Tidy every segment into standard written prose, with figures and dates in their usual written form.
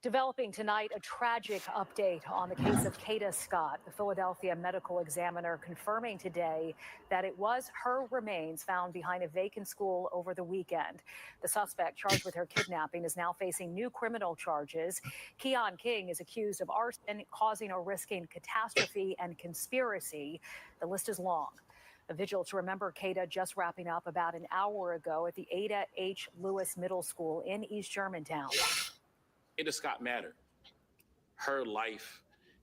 Developing tonight, a tragic update on the case of Kada Scott. The Philadelphia medical examiner confirming today that it was her remains found behind a vacant school over the weekend. The suspect charged with her kidnapping is now facing new criminal charges. Keon King is accused of arson, causing or risking catastrophe, and conspiracy. The list is long. A vigil to remember Kada just wrapping up about an hour ago at the Ada H. Lewis Middle School in East Germantown. Kada Scott mattered. Her life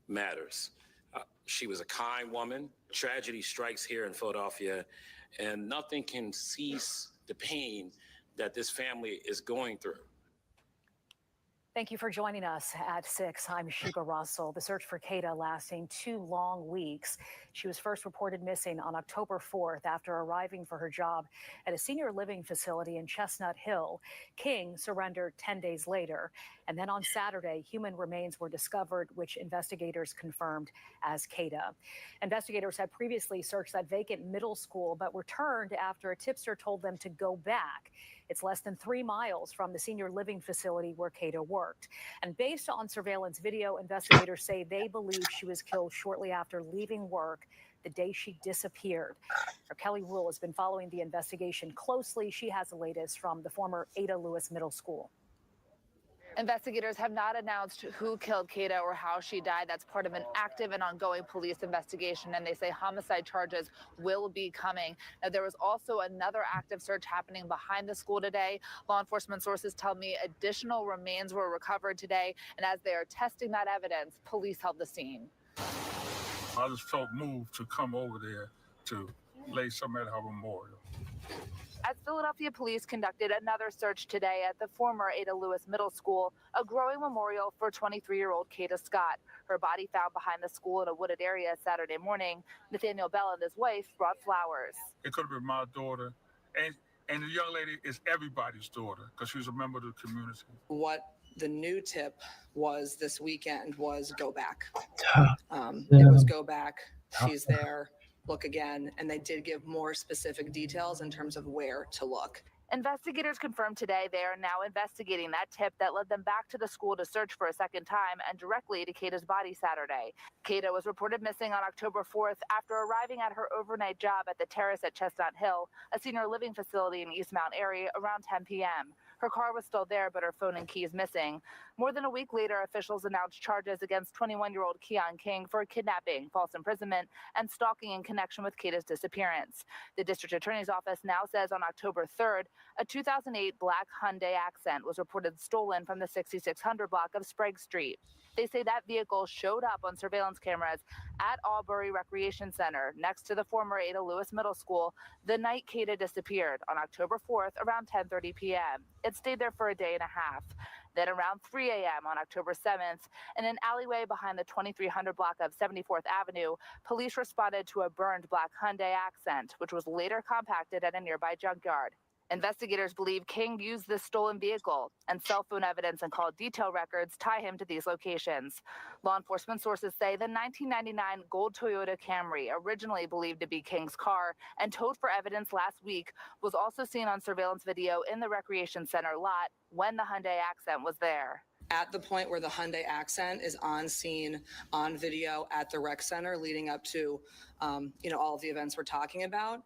matters. She was a kind woman. Tragedy strikes here in Philadelphia, and nothing can cease the pain that this family is going through. Thank you for joining us at 6. I'm Sheba Russell. The search for Kada lasting 2 long weeks. She was first reported missing on October 4th after arriving for her job at a senior living facility in Chestnut Hill. King surrendered 10 days later. And then on Saturday, human remains were discovered, which investigators confirmed as Kada. Investigators had previously searched that vacant middle school, but returned after a tipster told them to go back. It's less than 3 miles from the senior living facility where Kada worked. And based on surveillance video, investigators say they believe she was killed shortly after leaving work the day she disappeared. Kelly Rule has been following the investigation closely. She has the latest from the former Ada Lewis Middle School. Investigators have not announced who killed Kada or how she died. That's part of an active and ongoing police investigation, and they say homicide charges will be coming. Now, there was also another active search happening behind the school today. Law enforcement sources tell me additional remains were recovered today, and as they are testing that evidence, police held the scene. I just felt moved to come over there to lay some at her memorial. As Philadelphia police conducted another search today at the former Ada Lewis Middle School, a growing memorial for 23-year-old Kada Scott. Her body found behind the school in a wooded area Saturday morning. Nathaniel Bell and his wife brought flowers. It could have been my daughter, and the young lady is everybody's daughter because she was a member of the community. What the new tip was this weekend was go back. It was go back. She's there. Look again, and they did give more specific details in terms of where to look. Investigators confirmed today they are now investigating that tip that led them back to the school to search for a second time and directly to Kada's body Saturday. Kada was reported missing on October 4th after arriving at her overnight job at the Terrace at Chestnut Hill, a senior living facility in East Mount area, around 10 p.m. Her car was still there, but her phone and keys missing. More than a week later, officials announced charges against 21-year-old Keon King for kidnapping, false imprisonment, and stalking in connection with Kada's disappearance. The district attorney's office now says on October 3rd, a 2008 black Hyundai Accent was reported stolen from the 6600 block of Sprague Street. They say that vehicle showed up on surveillance cameras at Albury Recreation Center next to the former Ada Lewis Middle School the night Kada disappeared on October 4th around 10:30 p.m. It stayed there for a day and a half. Then around 3 a.m. on October 7th, in an alleyway behind the 2300 block of 74th Avenue, police responded to a burned black Hyundai Accent, which was later compacted at a nearby junkyard. Investigators believe King used this stolen vehicle, and cell phone evidence and call detail records tie him to these locations. Law enforcement sources say the 1999 gold Toyota Camry, originally believed to be King's car and towed for evidence last week, was also seen on surveillance video in the Recreation Center lot when the Hyundai Accent was there. At the point where the Hyundai Accent is on scene, on video at the rec center leading up to, all of the events we're talking about,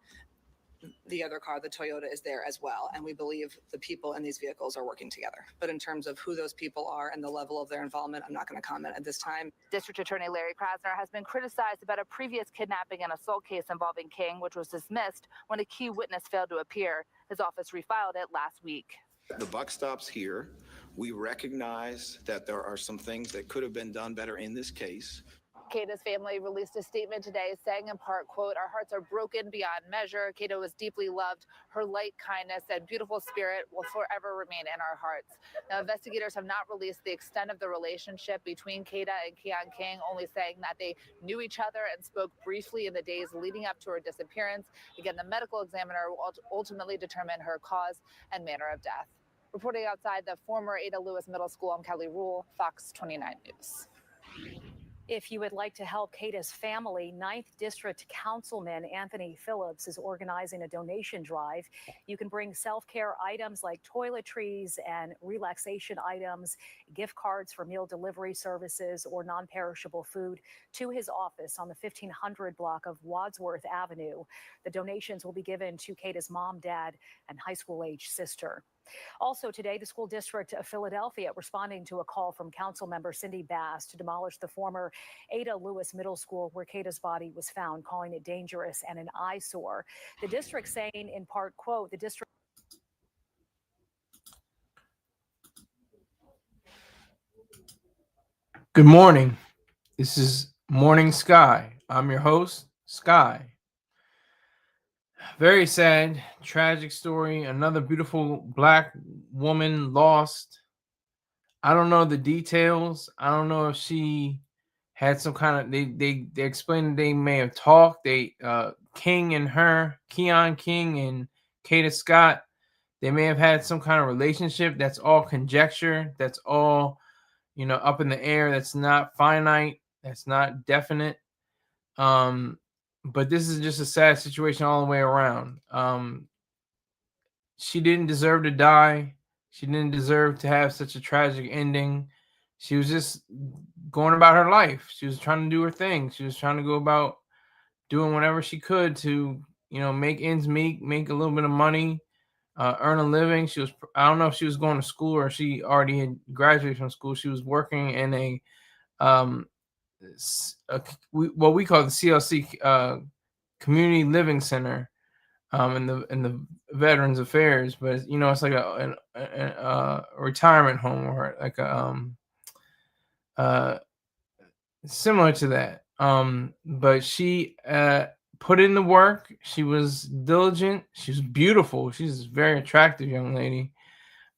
the other car, the Toyota, is there as well. And we believe the people in these vehicles are working together. But in terms of who those people are and the level of their involvement, I'm not going to comment at this time. District Attorney Larry Krasner has been criticized about a previous kidnapping and assault case involving King, which was dismissed when a key witness failed to appear. His office refiled it last week. The buck stops here. We recognize that there are some things that could have been done better in this case. Kada's family released a statement today saying in part, quote, "Our hearts are broken beyond measure. Kada was deeply loved. Her light, kindness, and beautiful spirit will forever remain in our hearts." Now, investigators have not released the extent of the relationship between Kada and Keon King, only saying that they knew each other and spoke briefly in the days leading up to her disappearance. Again, the medical examiner will ultimately determine her cause and manner of death. Reporting outside the former Ada Lewis Middle School, I'm Kelly Rule, Fox 29 News. If you would like to help Kada's family, 9th District Councilman Anthony Phillips is organizing a donation drive. You can bring self-care items like toiletries and relaxation items, gift cards for meal delivery services, or non-perishable food to his office on the 1500 block of Wadsworth Avenue. The donations will be given to Kada's mom, dad, and high school-age sister. Also today, the school district of Philadelphia responding to a call from council member Cindy Bass to demolish the former Ada Lewis Middle School where Kada's body was found, calling it dangerous and an eyesore. The district saying in part, quote, the district. Good morning. This is Morning Sky. I'm your host, Sky. Very sad, tragic story. Another beautiful black woman lost. I don't know the details. I don't know if she had some kind of they explained that they may have talked. King and her, Keon King and Kada Scott, they may have had some kind of relationship. That's all conjecture. That's all, up in the air. That's not finite. That's not definite. But this is just a sad situation all the way around. She didn't deserve to die. She didn't deserve to have such a tragic ending. She was just going about her life. She was trying to do her thing. She was trying to go about doing whatever she could to, make ends meet, make a little bit of money, earn a living. I don't know if she was going to school or she already had graduated from school. She was working in what we call the CLC, Community Living Center, in the Veterans Affairs, but it's like a retirement home or like a similar to that. But she put in the work. She was diligent. She was beautiful. She's a very attractive young lady.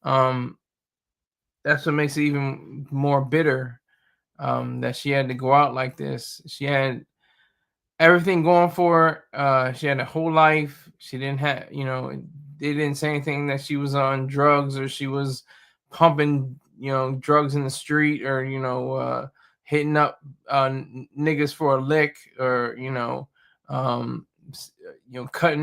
That's what makes it even more bitter, that she had to go out like this. She had everything going for her. She had a whole life. She didn't have, they didn't say anything that she was on drugs or she was pumping, drugs in the street or, hitting up niggas for a lick or, cutting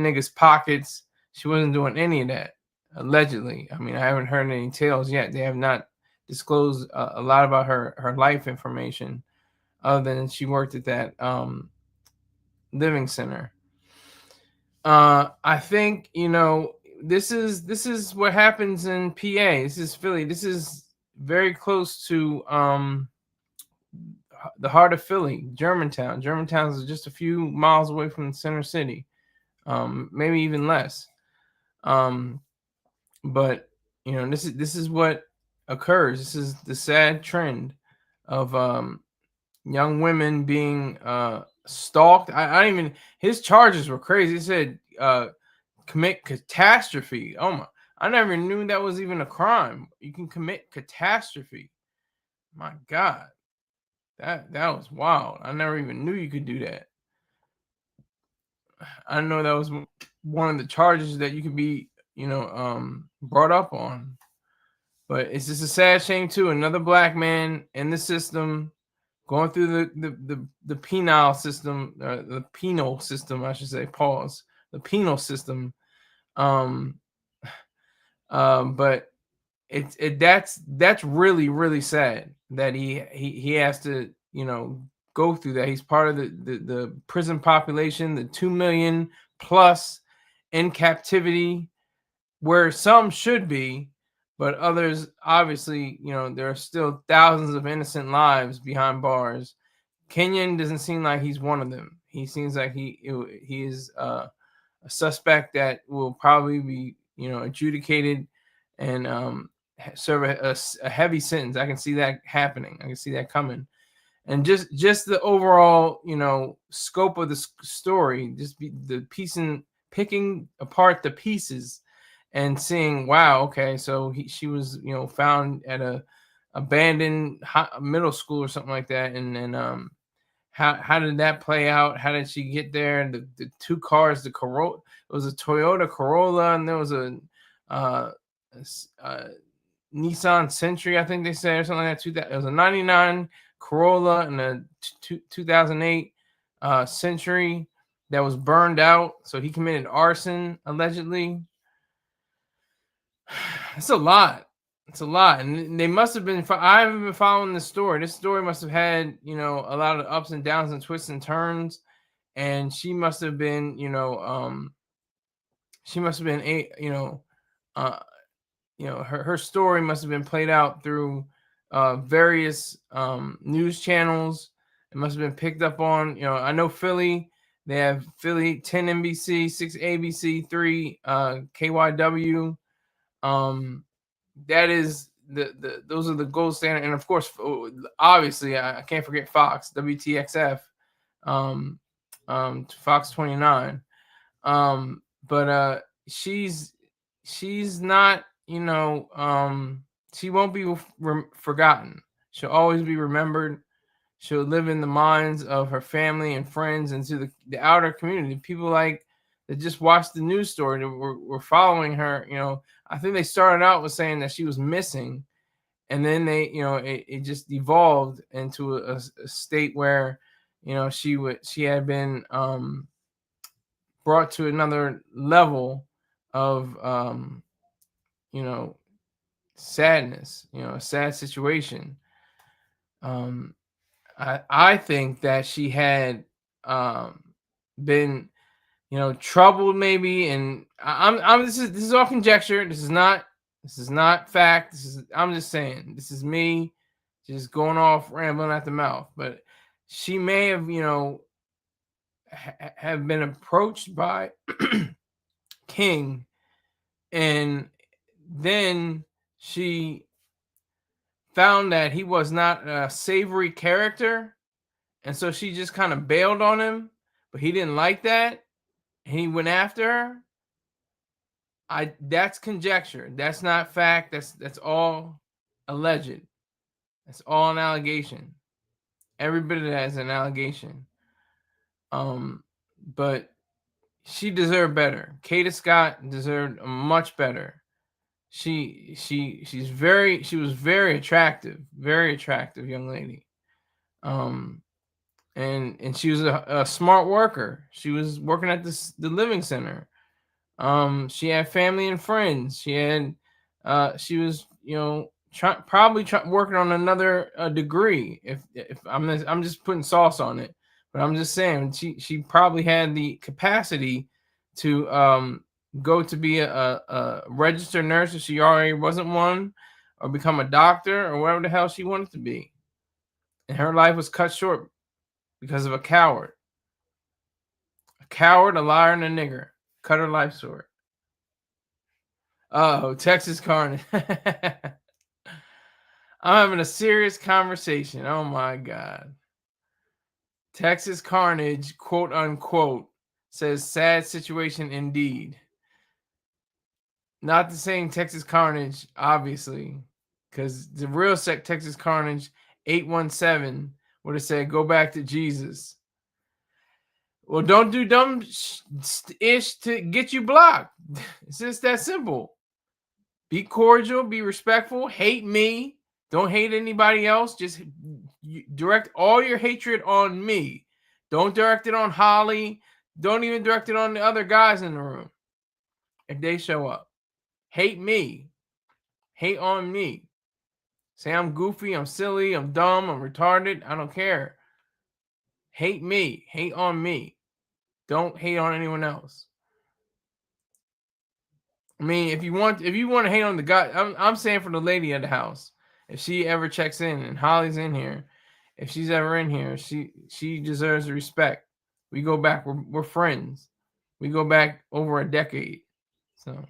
niggas' pockets. She wasn't doing any of that, allegedly. I mean, I haven't heard any tales yet. They have not disclosed a lot about her life information other than she worked at that living center. I think this is what happens in PA. This is Philly. This is very close to the heart of Philly, Germantown. Germantown is just a few miles away from the center city, maybe even less. But this is what occurs. This is the sad trend of young women being stalked. I don't even. His charges were crazy. He said commit catastrophe. Oh my! I never knew that was even a crime. You can commit catastrophe. My God, that was wild. I never even knew you could do that. I know that was one of the charges that you could be, brought up on. But it's just a sad shame too. Another black man in the system, going through the penal system, the penal system, I should say. Pause. The penal system. But that's really, really sad that he has to go through that. He's part of the prison population, the 2 million plus in captivity, where some should be, but others obviously, there are still thousands of innocent lives behind bars. Kenyon doesn't seem like he's one of them. He seems like he is a suspect that will probably be adjudicated and serve a heavy sentence. I can see that happening. I can see that coming. And just the overall scope of the story, just picking apart the pieces and seeing, wow, okay, so she was found at a abandoned middle school or something like that, and then how did that play out? How did she get there? And the two cars, the Corolla, it was a Toyota Corolla, and there was a Nissan Sentra, I think they said, or something like that. It was a 99 Corolla and a 2008 Century that was burned out. So he committed arson allegedly. It's a lot. It's a lot. And they must have been, I haven't been following this story. This story must have had, a lot of ups and downs and twists and turns. And she must have been, her story must have been played out through various news channels. It must have been picked up on, I know Philly, they have Philly 10 NBC, 6 ABC, 3 KYW. That is those are the gold standard, and of course, obviously, I can't forget Fox, WTXF, Fox 29. But she's not, she won't be forgotten. She'll always be remembered. She'll live in the minds of her family and friends, and to the outer community. People like that just watched the news story that were following her. I think they started out with saying that she was missing, and then they, it just evolved into a state where, she had been brought to another level of sadness, a sad situation. I think that she had been, troubled maybe, and I'm this is all conjecture. This is not fact. I'm just saying, this is me just going off rambling at the mouth. But she may have, have been approached by King, and then she found that he was not a savory character, and so she just kind of bailed on him, but he didn't like that, and he went after her. That's conjecture. That's not fact. That's all alleged. That's all an allegation. Every bit of that is an allegation. But she deserved better. Kada Scott deserved much better. She was very attractive young lady. And she was a smart worker. She was working at the Living Center. She had family and friends. She was working on another degree. If I'm just putting sauce on it, but I'm just saying she probably had the capacity to go to be a registered nurse if she already wasn't one, or become a doctor, or whatever the hell she wanted to be. And her life was cut short because of a coward. A coward, a liar, and a nigger. Cut her life short. Oh, Texas Carnage. I'm having a serious conversation. Oh my God. Texas Carnage, quote unquote, says sad situation indeed. Not the same Texas Carnage, obviously, because the real Texas Carnage 817 would have said, go back to Jesus. Well, don't do dumb ish to get you blocked. It's just that simple. Be cordial, be respectful, hate me. Don't hate anybody else. Just direct all your hatred on me. Don't direct it on Holly. Don't even direct it on the other guys in the room if they show up. Hate me. Hate on me. Say I'm goofy, I'm silly, I'm dumb, I'm retarded. I don't care. Hate me. Hate on me. Don't hate on anyone else. I mean, if you want to hate on the guy, I'm saying for the lady of the house, if she ever checks in and Holly's in here, if she's ever in here, she deserves the respect. We go back. We're friends. We go back over a decade. So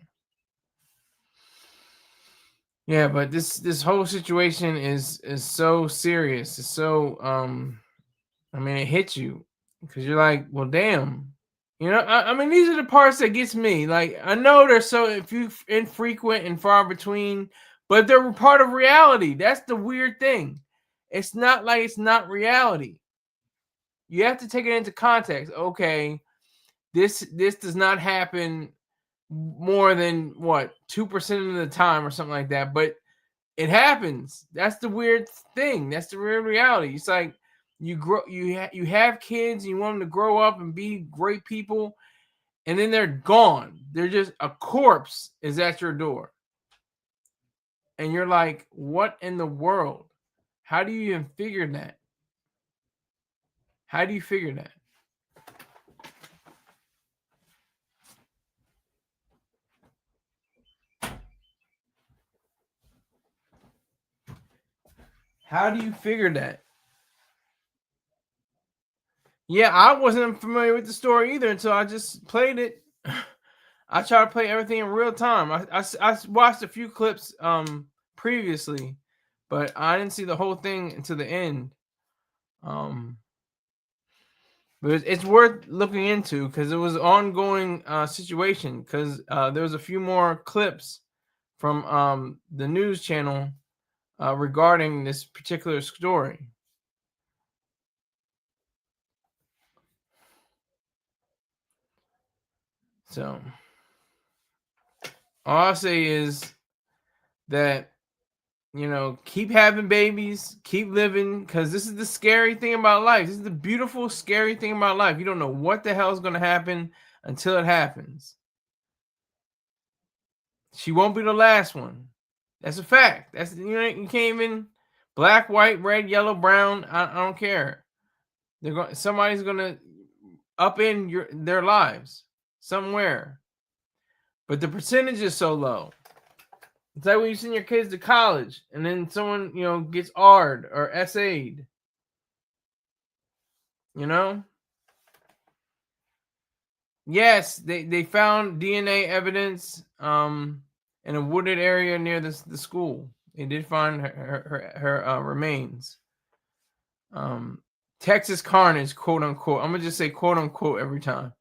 yeah, but this whole situation is so serious. It's so I mean, it hits you because you're like, well, damn. I mean, these are the parts that gets me. Like, I know they're so infrequent and far between, but they're part of reality. That's the weird thing. It's not like it's not reality. You have to take it into context. Okay, this does not happen more than 2% of the time or something like that. But it happens. That's the weird thing. That's the real reality. It's like you have kids, and you want them to grow up and be great people, and then they're gone. They're just a corpse is at your door. And you're like, what in the world? How do you even figure that? How do you figure that? How do you figure that? Yeah, I wasn't familiar with the story either until I just played it. I try to play everything in real time. I watched a few clips previously, but I didn't see the whole thing until the end. But it's worth looking into because it was an ongoing situation. Because there was a few more clips from the news channel regarding this particular story. So all I'll say is that, keep having babies, keep living, because this is the scary thing about life. This is the beautiful, scary thing about life. You don't know what the hell is going to happen until it happens. She won't be the last one. That's a fact. You can't even black, white, red, yellow, brown. I don't care. Somebody's gonna upend their lives somewhere, but the percentage is so low. It's like when you send your kids to college and then someone, gets R'd or SA'd. Yes, they found DNA evidence in a wooded area near the school. They did find her remains. Texas carnage, quote unquote. I'm gonna just say quote unquote every time.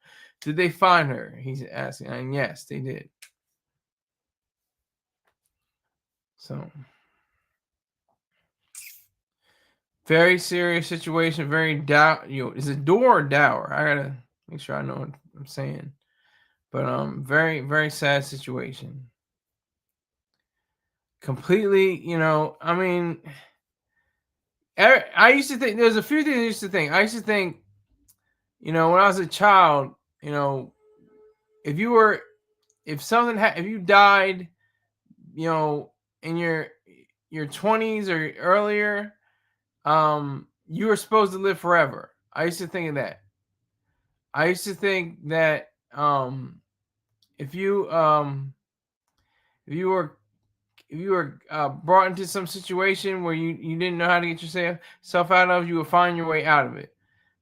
Did they find her? He's asking, and yes, they did. So, very serious situation. Very is it door or dower? I gotta make sure I know what I'm saying. But very, very sad situation. Completely, I mean, I used to think there's a few things I used to think. I used to think, when I was a child, if you died, in your 20s or earlier, you were supposed to live forever. I used to think of that. I used to think that if you were brought into some situation where you didn't know how to get yourself out of, you would find your way out of it.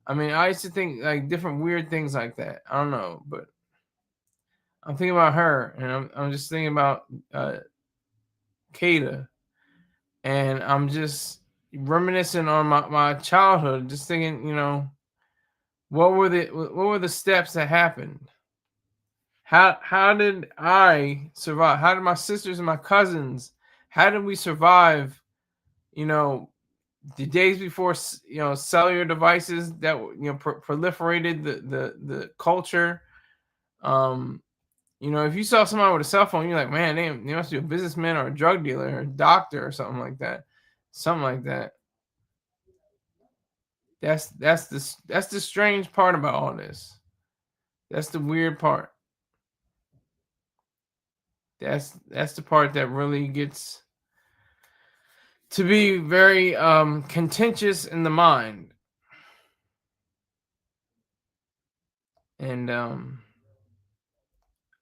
I mean, I used to think like different weird things like that. I don't know, but I'm thinking about her, and I'm just thinking about Kada, and I'm just reminiscing on my childhood, just thinking, what were the steps that happened? How did I survive? How did my sisters and my cousins? How did we survive? The days before cellular devices that proliferated the culture. If you saw somebody with a cell phone, you're like, man, they must be a businessman or a drug dealer or a doctor or something like that. Something like that. That's the strange part about all this. That's the weird part. That's the part that really gets to be very contentious in the mind. And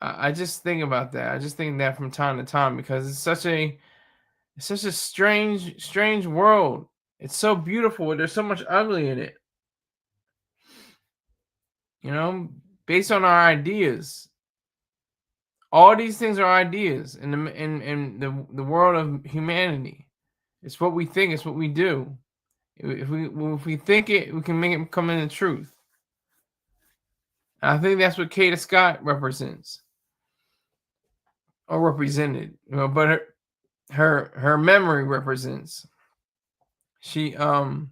I just think about that. I just think that from time to time because it's such a strange world. It's so beautiful. There's so much ugly in it. Based on our ideas. All these things are ideas in the world of humanity. It's what we think. It's what we do. If we think it, we can make it come into truth. I think that's what Kada Scott represents or represented. But her memory represents. She was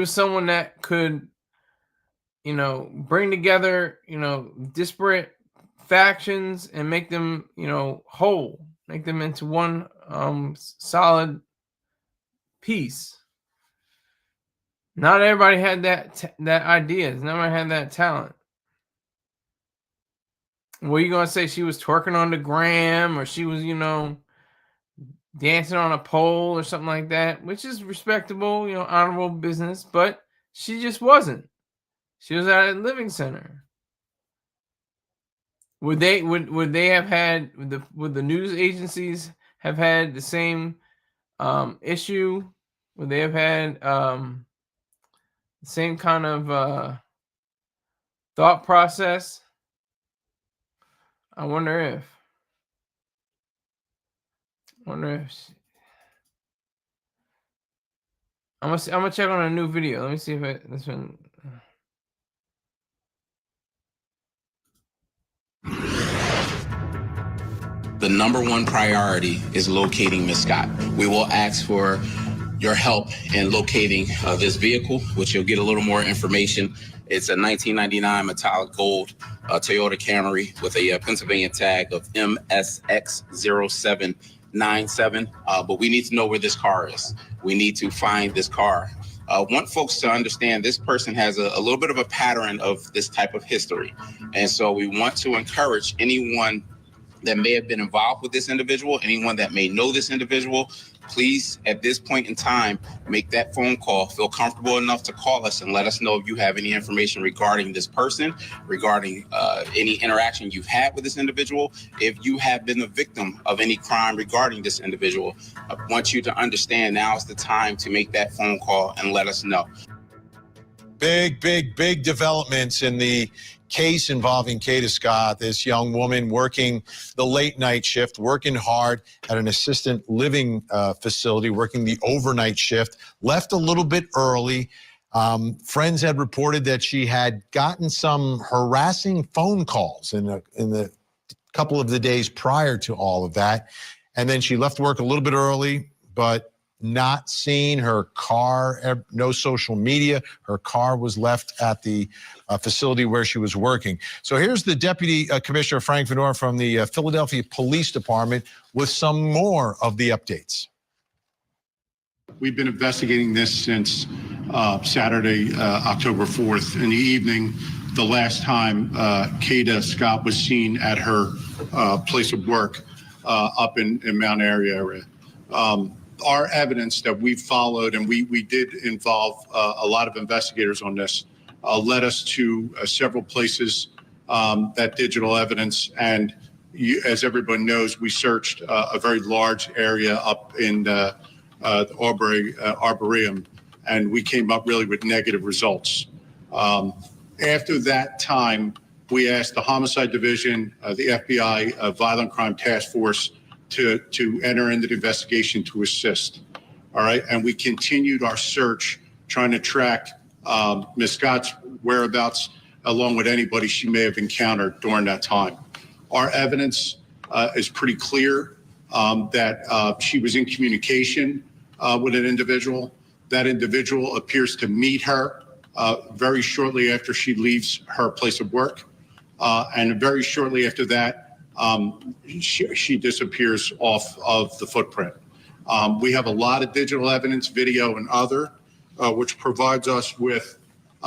someone that could, bring together, disparate factions and make them, whole, make them into one solid piece. Not everybody had that idea. Not everybody had that talent. Were you gonna say she was twerking on the gram, or she was, dancing on a pole or something like that, which is respectable, honorable business, but she just wasn't. She was at a living center. Would they have had would the news agencies have had the same issue? Would they have had the same kind of thought process? I wonder if. I'm gonna check on a new video. Let me see if this one. The number one priority is locating Miss Scott. We will ask for your help in locating this vehicle, which you'll get a little more information. It's a 1999 metallic gold Toyota Camry with a Pennsylvania tag of MSX0797. But we need to know where this car is. We need to find this car. Want folks to understand this person has a little bit of a pattern of this type of history. And so we want to encourage anyone that may have been involved with this individual, anyone that may know this individual, please, at this point in time, make that phone call. Feel comfortable enough to call us and let us know if you have any information regarding this person, regarding any interaction you've had with this individual. If you have been the victim of any crime regarding this individual, I want you to understand now is the time to make that phone call and let us know. Big developments in the case involving Kada Scott, this young woman working the late night shift, working hard at an assisted living facility, working the overnight shift, left a little bit early. Friends had reported that she had gotten some harassing phone calls in the couple of the days prior to all of that. And then she left work a little bit early, but not seen her car, no social media. Her car was left at the facility where she was working. So here's the Deputy Commissioner Frank Venor from the Philadelphia Police Department with some more of the updates. We've been investigating this since Saturday, October 4th in the evening. The last time Kada Scott was seen at her place of work up in Mount Airy area. Our evidence that we followed, and we did involve a lot of investigators on this, led us to several places, that digital evidence. And as everyone knows, we searched a very large area up in the Arboretum, and we came up really with negative results. After that time, we asked the Homicide Division, the FBI Violent Crime Task Force to enter into the investigation to assist. All right. And we continued our search trying to track Ms. Scott's whereabouts along with anybody she may have encountered during that time. Our evidence is pretty clear that she was in communication with an individual. That individual appears to meet her very shortly after she leaves her place of work. And very shortly after that, she disappears off of the footprint. We have a lot of digital evidence, video and other, which provides us with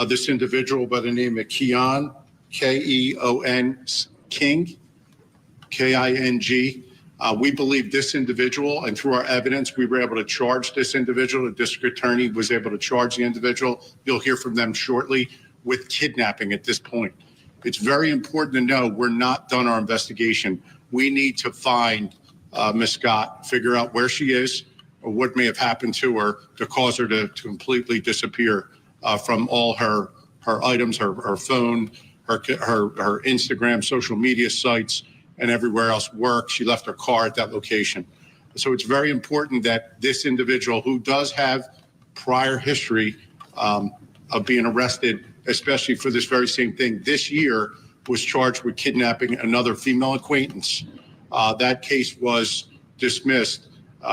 this individual by the name of Keon, K-E-O-N, King, K-I-N-G. We believe this individual, and through our evidence, we were able to charge this individual. The district attorney was able to charge the individual. You'll hear from them shortly with kidnapping at this point. It's very important to know we're not done our investigation. We need to find Ms. Scott, figure out where she is or what may have happened to her to cause her to completely disappear from all her items, her phone, her Instagram, social media sites, and everywhere else, work. She left her car at that location. So it's very important that this individual, who does have prior history of being arrested, especially for this very same thing, this year was charged with kidnapping another female acquaintance. That case was dismissed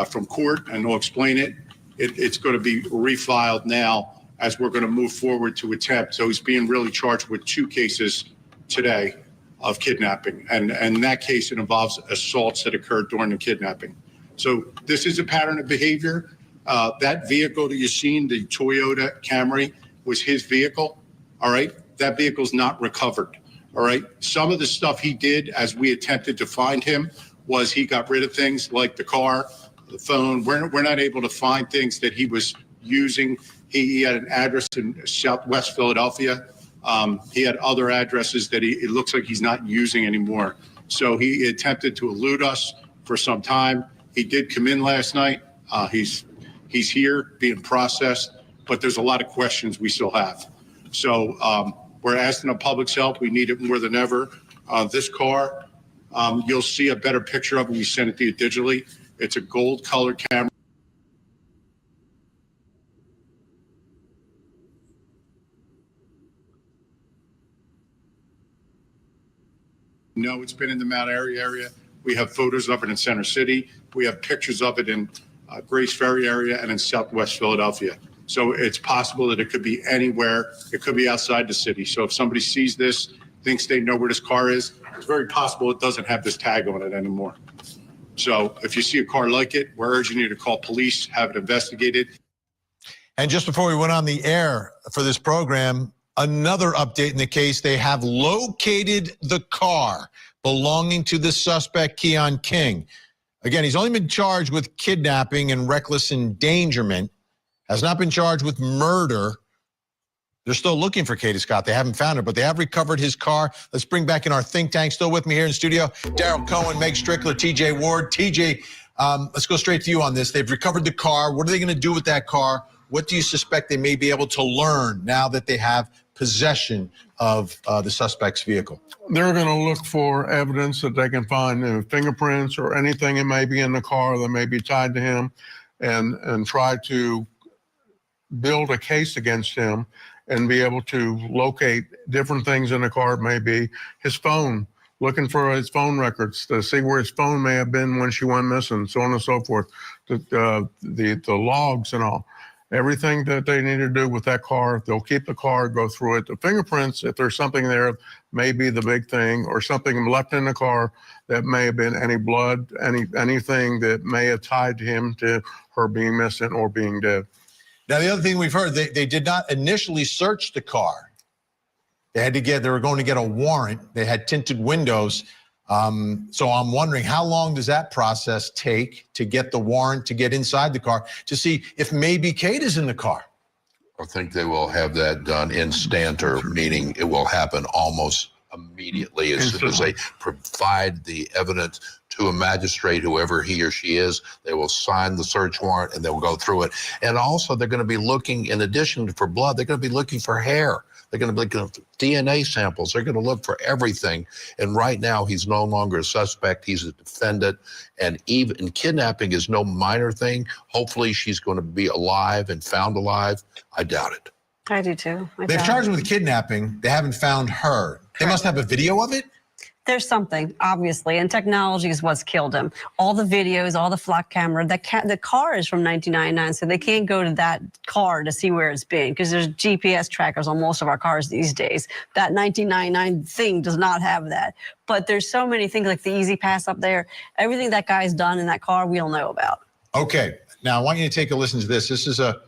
from court, and we'll explain it. It's going to be refiled now as we're going to move forward to attempt. So he's being really charged with 2 cases today of kidnapping. And in that case, it involves assaults that occurred during the kidnapping. So this is a pattern of behavior. That vehicle that you've seen, the Toyota Camry, was his vehicle. All right. That vehicle's not recovered. All right. Some of the stuff he did as we attempted to find him was he got rid of things like the car, the phone. We're not able to find things that he was using. He had an address in Southwest Philadelphia. He had other addresses that it looks like he's not using anymore. So he attempted to elude us for some time. He did come in last night. He's here being processed, but there's a lot of questions we still have. So we're asking the public's help. We need it more than ever. This car, you'll see a better picture of it. We sent it to you digitally. It's a gold colored camera. No, it's been in the Mount Airy area. We have photos of it in Center City. We have pictures of it in Grace Ferry area and in Southwest Philadelphia. So it's possible that it could be anywhere. It could be outside the city. So if somebody sees this, thinks they know where this car is, it's very possible it doesn't have this tag on it anymore. So if you see a car like it, we're urging you to call police, have it investigated. And just before we went on the air for this program, another update in the case. They have located the car belonging to the suspect, Keon King. Again, he's only been charged with kidnapping and reckless endangerment, has not been charged with murder. They're still looking for Kada Scott. They haven't found her, but they have recovered his car. Let's bring back in our think tank. Still with me here in studio, Daryl Cohen, Meg Strickler, TJ Ward. TJ, let's go straight to you on this. They've recovered the car. What are they going to do with that car? What do you suspect they may be able to learn now that they have possession of the suspect's vehicle? They're going to look for evidence that they can find, fingerprints or anything that may be in the car that may be tied to him, and try to build a case against him and be able to locate different things in the car. Maybe his phone, looking for his phone records to see where his phone may have been when she went missing, so on and so forth, the logs and all. Everything that they need to do with that car, they'll keep the car, go through it. The fingerprints, if there's something there, may be the big thing, or something left in the car that may have been any blood, anything that may have tied him to her being missing or being dead. Now, the other thing we've heard, they did not initially search the car. They were going to get a warrant. They had tinted windows. So I'm wondering, how long does that process take to get the warrant, to get inside the car, to see if maybe Kada's in the car? I think they will have that done instanter, meaning it will happen almost immediately as soon as they provide the evidence to a magistrate, whoever he or she is. They will sign the search warrant and they'll go through it. And also they're going to be looking, in addition to for blood, they're going to be looking for hair. They're going to be looking at DNA samples. They're going to look for everything. And right now, he's no longer a suspect. He's a defendant. And even kidnapping is no minor thing. Hopefully, she's going to be alive and found alive. I doubt it. I do too. They've charged him with kidnapping. They haven't found her. They must have a video of it? There's something, obviously, and technology is what's killed him. All the videos, all the flock camera, the car is from 1999, so they can't go to that car to see where it's been, because there's GPS trackers on most of our cars these days. That 1999 thing does not have that. But there's so many things like the Easy Pass up there. Everything that guy's done in that car, we don't know about. Okay, now I want you to take a listen to this. This is a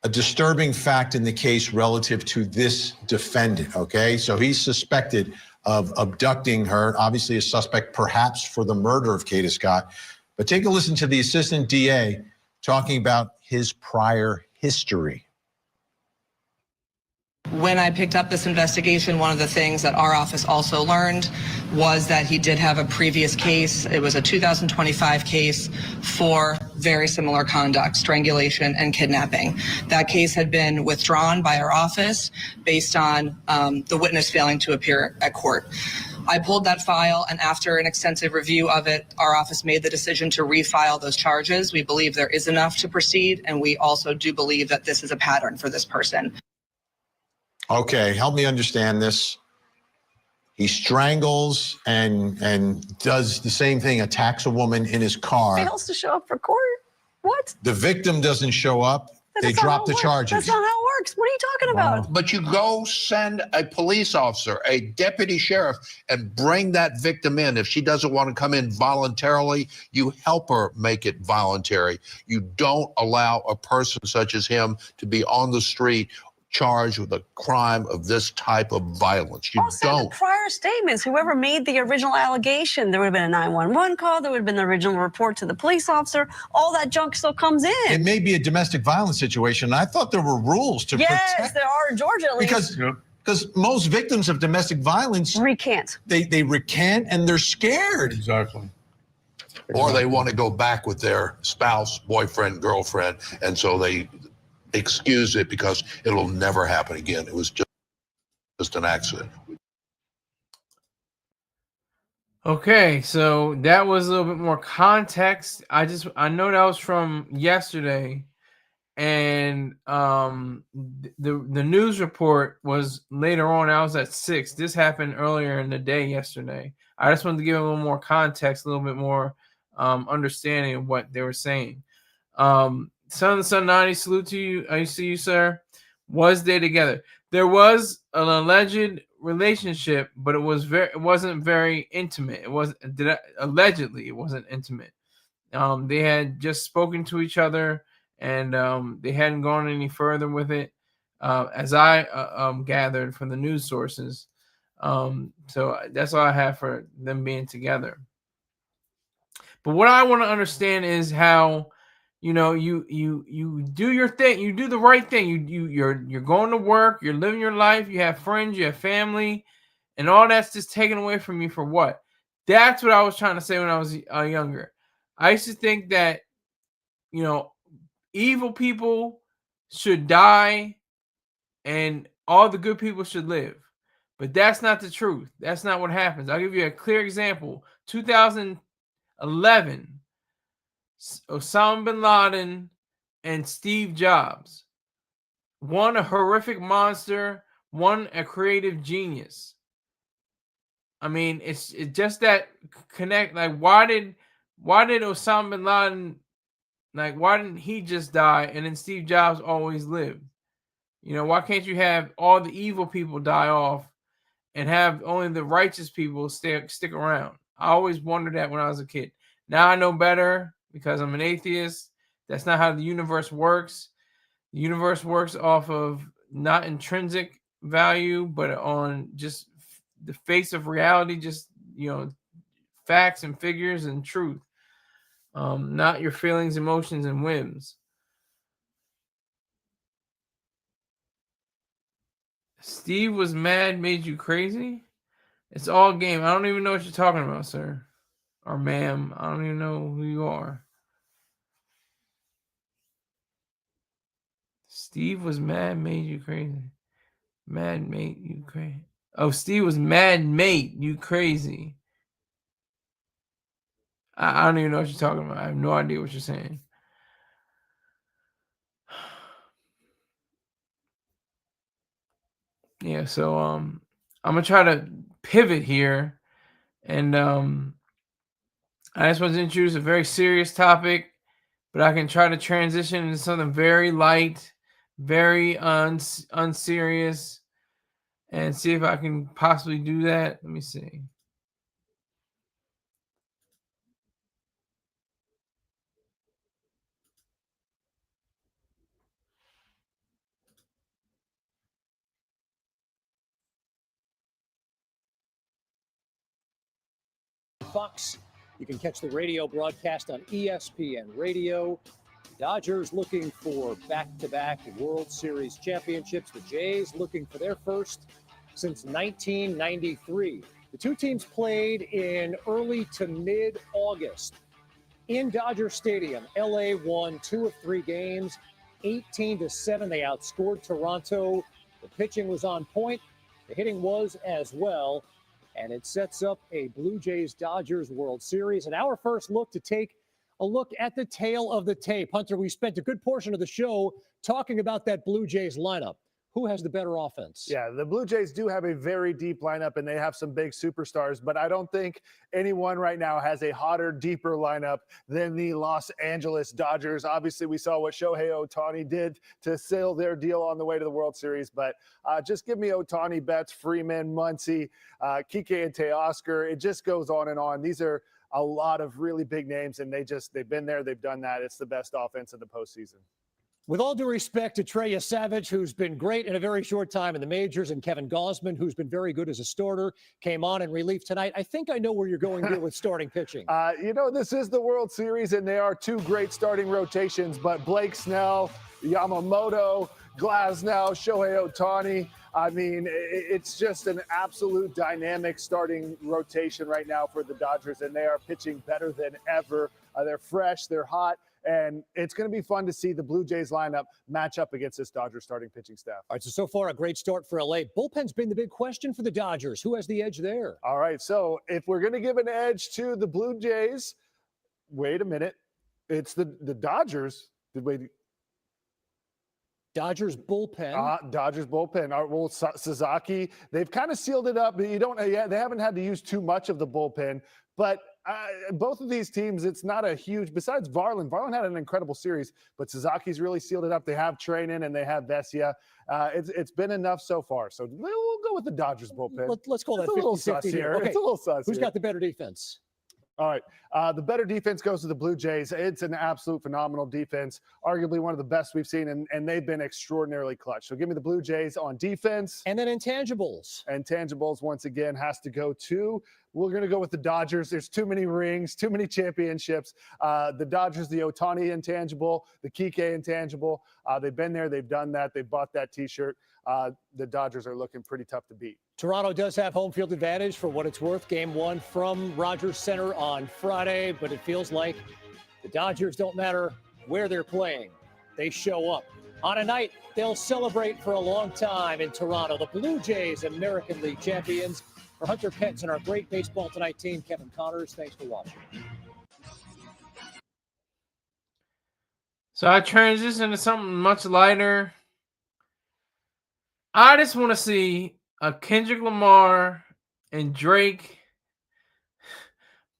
disturbing fact in the case relative to this defendant, okay? So he's suspected of abducting her, obviously a suspect perhaps for the murder of Kada Scott. But take a listen to the assistant DA talking about his prior history. When I picked up this investigation, one of the things that our office also learned was that he did have a previous case. It was a 2025 case for very similar conduct, strangulation and kidnapping. That case had been withdrawn by our office based on the witness failing to appear at court. I pulled that file, and after an extensive review of it, our office made the decision to refile those charges. We believe there is enough to proceed, and we also do believe that this is a pattern for this person. Okay, help me understand this. He strangles and does the same thing, attacks a woman in his car. Fails to show up for court? What? The victim doesn't show up. They drop the charges. That's not how it works. What are you talking about? But you go send a police officer, a deputy sheriff, and bring that victim in. If she doesn't want to come in voluntarily, you help her make it voluntary. You don't allow a person such as him to be on the street charged with a crime of this type of violence. You Also, don't. the prior statements, whoever made the original allegation, there would have been a 911 call, there would have been the original report to the police officer. All that junk still comes in. It may be a domestic violence situation. I thought there were rules to yes, protect. there are in Georgia at least. Because most victims of domestic violence recant. They recant and they're scared. Exactly. Or they want to go back with their spouse, boyfriend, girlfriend, and so they excuse it because it'll never happen again. It was just an accident. Okay, so that was a little bit more context. I know that was from yesterday, and the news report was later on. I was at 6. This happened earlier in the day yesterday. I just wanted to give a little more context, a little bit more understanding of what they were saying. Son of the Sun 90, salute to you. I see you, sir. Was they together? There was an alleged relationship, but it wasn't very intimate. Allegedly it wasn't intimate. They had just spoken to each other, and they hadn't gone any further with it, as I gathered from the news sources. So that's all I have for them being together. But what I want to understand is how, you do your thing, you do the right thing. You're going to work, you're living your life, you have friends, you have family, and all that's just taken away from you for what? That's what I was trying to say when I was younger. I used to think that, evil people should die and all the good people should live. But that's not the truth. That's not what happens. I'll give you a clear example. 2011, Osama bin Laden and Steve Jobs. One a horrific monster, one a creative genius. I mean, it's just that connect. Like, why did Osama bin Laden, why didn't he just die and then Steve Jobs always lived? Why can't you have all the evil people die off and have only the righteous people stick around? I always wondered that when I was a kid. Now I know better because I'm an atheist. That's not how the universe works. The universe works off of not intrinsic value, but on just the face of reality, just, facts and figures and truth. Not your feelings, emotions, and whims. Steve was mad, made you crazy? It's all game. I don't even know what you're talking about, sir. Or ma'am. I don't even know who you are. Steve was mad, made you crazy. Mad made you crazy. Oh, Steve was mad, mate, you crazy. I don't even know what you're talking about. I have no idea what you're saying. Yeah, so I'm gonna try to pivot here, and I just want to introduce a very serious topic, but I can try to transition into something very light, very unserious, and see if I can possibly do that. Let me see. Fox. You can catch the radio broadcast on ESPN Radio. Dodgers looking for back-to-back World Series championships. The Jays looking for their first since 1993. The two teams played in early to mid-August. In Dodger Stadium, LA won 2 of 3 games, 18-7. They outscored Toronto. The pitching was on point. The hitting was as well. And it sets up a Blue Jays-Dodgers World Series. And our first look to take a look at the tail of the tape. Hunter, we spent a good portion of the show talking about that Blue Jays lineup. Who has the better offense? Yeah, the Blue Jays do have a very deep lineup, and they have some big superstars, but I don't think anyone right now has a hotter, deeper lineup than the Los Angeles Dodgers. Obviously, we saw what Shohei Ohtani did to seal their deal on the way to the World Series, but just give me Ohtani, Betts, Freeman, Muncy, Kike, and Teoscar. It just goes on and on. These are a lot of really big names, and they've been there, they've done that. It's the best offense in the postseason. With all due respect to Trey Savage, who's been great in a very short time in the majors, and Kevin Gausman, who's been very good as a starter, came on in relief tonight. I think I know where you're going here with starting pitching. This is the World Series, and they are two great starting rotations, but Blake Snell, Yamamoto, Glasnow, Shohei Ohtani. I mean, it's just an absolute dynamic starting rotation right now for the Dodgers, and they are pitching better than ever. They're fresh, they're hot. And it's going to be fun to see the Blue Jays lineup match up against this Dodgers starting pitching staff. All right, so far a great start for LA. Bullpen's been the big question for the Dodgers. Who has the edge there? All right, so if we're going to give an edge to the Blue Jays, wait a minute. It's the Dodgers. Dodgers bullpen. Dodgers bullpen. Well, Sasaki, they've kind of sealed it up, but they haven't had to use too much of the bullpen. But both of these teams, it's not a huge, besides Varland. Varland had an incredible series, but Suzuki's really sealed it up. They have Treinen and they have Vesia. It's been enough so far. So we'll go with the Dodgers bullpen. Let's call that 50-50 here. Okay. It's a little sus. Who's got the better defense? All right. The better defense goes to the Blue Jays. It's an absolute phenomenal defense, arguably one of the best we've seen, and they've been extraordinarily clutch. So give me the Blue Jays on defense. And then intangibles. Intangibles, once again, has to go to, we're going to go with the Dodgers. There's too many rings, too many championships. The Dodgers, the Ohtani intangible, the Kike intangible. They've been there. They've done that. They bought that T-shirt. The Dodgers are looking pretty tough to beat. Toronto does have home field advantage for what it's worth. Game 1 from Rogers Center on Friday, but it feels like the Dodgers don't matter where they're playing. They show up. On a night they'll celebrate for a long time in Toronto. The Blue Jays, American League champions. For Hunter Pence and our great Baseball Tonight team, Kevin Connors, thanks for watching. So I transition to something much lighter. I just want to see a Kendrick Lamar and Drake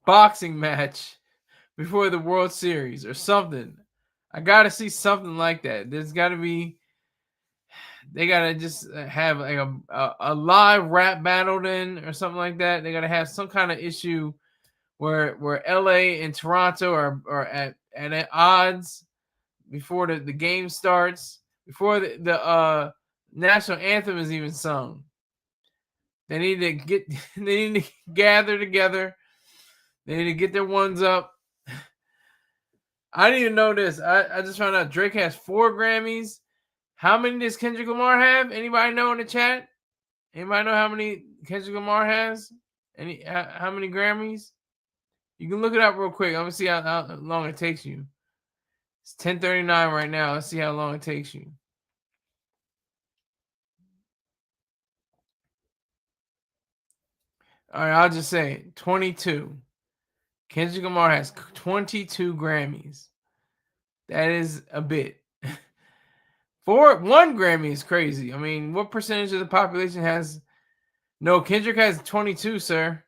boxing match before the World Series or something. I got to see something like that. There's got to be, they got to just have like a live rap battle then or something like that. They got to have some kind of issue where LA and Toronto are at odds before the game starts, before the national anthem is even sung. They need to gather together. They need to get their ones up. I didn't even know this. I just found out Drake has 4 Grammys. How many does Kendrick Lamar have? Anybody know in the chat? Anybody know how many Kendrick Lamar has? How many Grammys? You can look it up real quick. I'm gonna see how long it takes you. It's 10:39 right now. Let's see how long it takes you. All right, I'll just say 22. Kendrick Lamar has 22 Grammys. That is a bit. 1 Grammy is crazy. I mean, what percentage of the population has? No, Kendrick has 22, sir.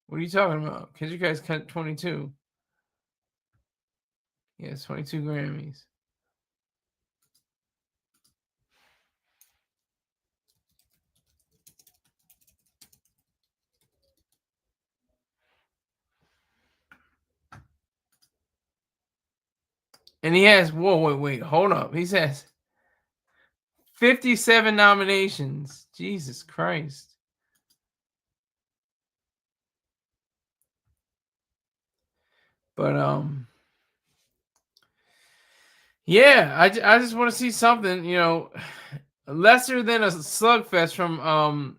What are you talking about? Kendrick has 22. Yes, 22 Grammys. And he has, wait, hold up. He says 57 nominations. Jesus Christ. But, yeah, I just want to see something, lesser than a slugfest from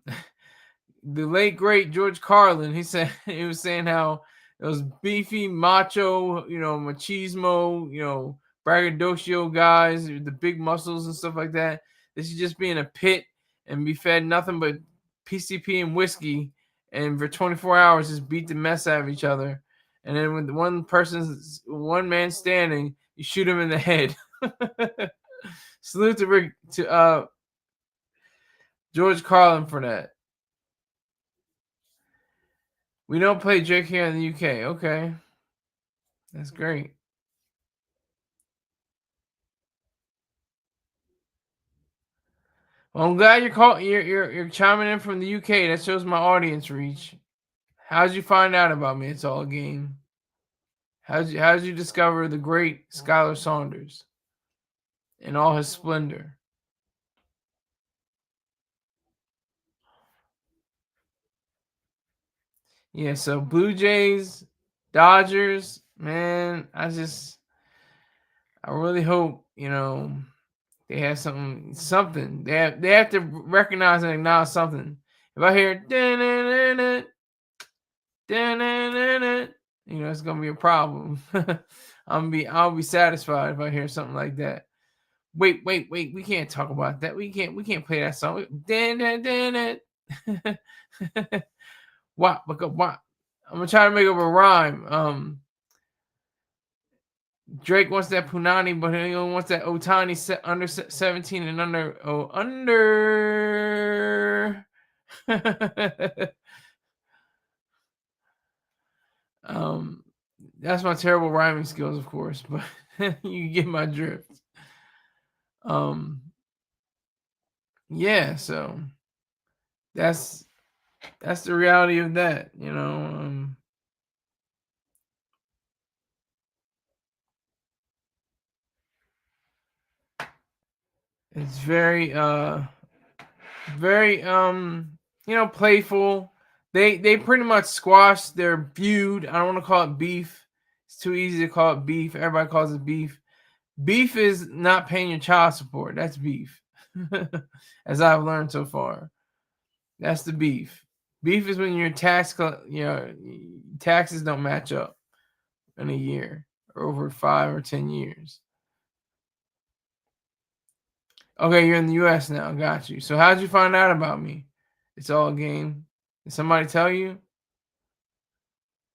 the late, great George Carlin. He was saying how those beefy, macho, machismo, braggadocio guys, the big muscles and stuff like that. They should just be in a pit and be fed nothing but PCP and whiskey, and for 24 hours just beat the mess out of each other. And then when one man standing, you shoot him in the head. Salute to George Carlin for that. We don't play Drake here in the UK. Okay. That's great. Well, I'm glad you're chiming in from the UK. That shows my audience reach. How'd you find out about me? It's all a game. How'd you discover the great Skylar Saunders in all his splendor? Yeah, so Blue Jays, Dodgers, man, I really hope, they have something. They have to recognize and acknowledge something. If I hear it's gonna be a problem. I'll be satisfied if I hear something like that. Wait, we can't talk about that. We can't play that song. What? I'm gonna try to make up a rhyme. Drake wants that Punani, but he only wants that Otani under 17 and under. That's my terrible rhyming skills, of course, but you get my drift. Yeah, so that's the reality of that, It's very playful. They pretty much squashed their feud. I don't want to call it beef. It's too easy to call it beef. Everybody calls it beef. Beef is not paying your child support. That's beef. As I've learned so far. That's the beef. Beef is when your taxes don't match up in a year or over 5 or 10 years. Okay, you're in the US now. Got you. So how'd you find out about me? It's all a game. Did somebody tell you?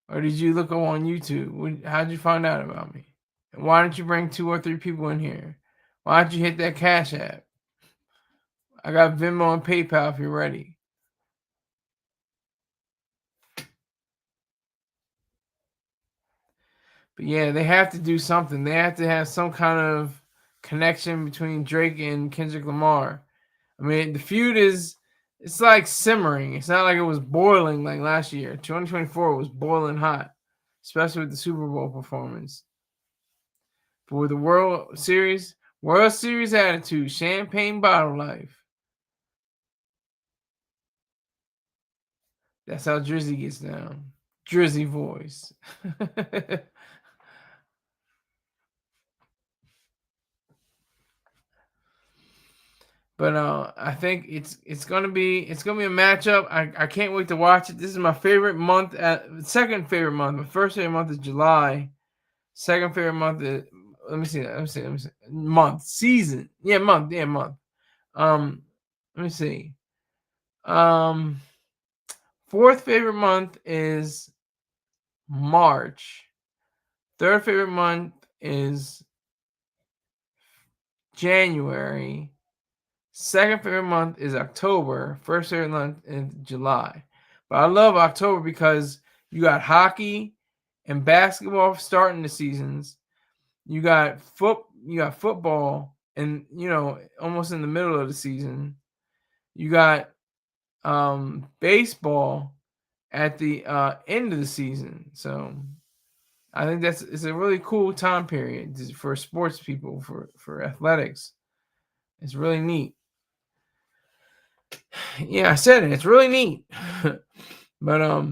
Or did you look up on YouTube? How'd you find out about me? And why didn't you bring 2 or 3 people in here? Why don't you hit that Cash App? I got Venmo and PayPal if you're ready. But yeah, they have to do something. They have to have some kind of connection between Drake and Kendrick Lamar. I mean, the feud it's like simmering. It's not like it was boiling like last year. 2024 was boiling hot, especially with the Super Bowl performance. But with the World Series attitude, champagne bottle life. That's how Drizzy gets down. Drizzy voice. But I think it's gonna be a matchup. I can't wait to watch it. This is my favorite month. Second favorite month. My first favorite month is July. Second favorite month is let me see. Month season. Yeah, month. Let me see. Fourth favorite month is March. Third favorite month is January. Second favorite month is October. First favorite month is July. But I love October because you got hockey and basketball starting the seasons. You got football and almost in the middle of the season. You got baseball at the end of the season. So I think it's a really cool time period for sports people, for athletics. It's really neat. Yeah, I said it. It's really neat. But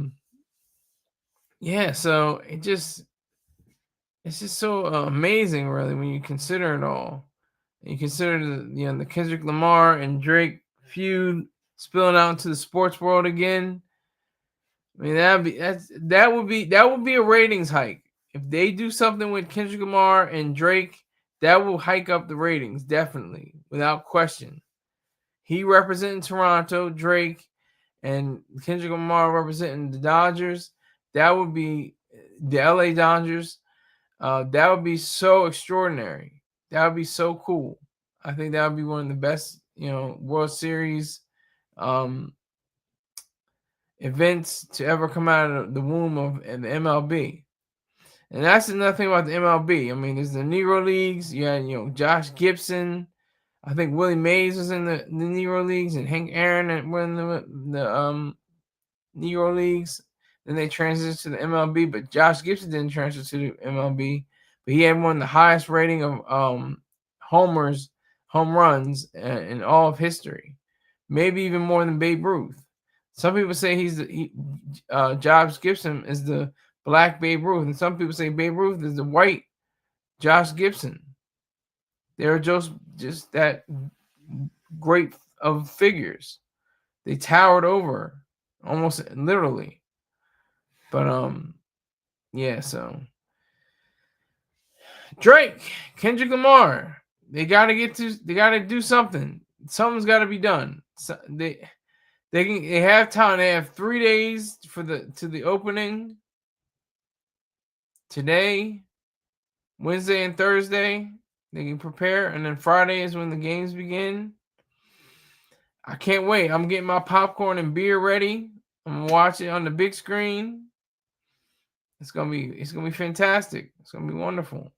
yeah, so it's just so amazing, really, when you consider it all. You consider the Kendrick Lamar and Drake feud spilling out into the sports world again. I mean, that would be a ratings hike. If they do something with Kendrick Lamar and Drake, that will hike up the ratings, definitely, without question. He representing Toronto, Drake, and Kendrick Lamar representing the Dodgers. That would be the LA Dodgers. That would be so extraordinary. That would be so cool. I think that would be one of the best, World Series events to ever come out of the womb of the MLB. And that's another thing about the MLB. I mean, there's the Negro Leagues. You had, Josh Gibson. I think Willie Mays was in the Negro Leagues, and Hank Aaron were in the Negro Leagues. Then they transitioned to the MLB, but Josh Gibson didn't transfer to the MLB. But he had one of the highest rating of home runs in all of history, maybe even more than Babe Ruth. Some people say Josh Gibson is the black Babe Ruth, and some people say Babe Ruth is the white Josh Gibson. They're just that great of figures. They towered over, almost literally. But yeah. So Drake, Kendrick Lamar, they got to do something. Something's got to be done. So they have time. They have 3 days to the opening. Today, Wednesday and Thursday, they can prepare, and then Friday is when the games begin. I can't wait. I'm getting my popcorn and beer ready. I'm gonna watch it on the big screen. It's gonna be fantastic. It's gonna be wonderful.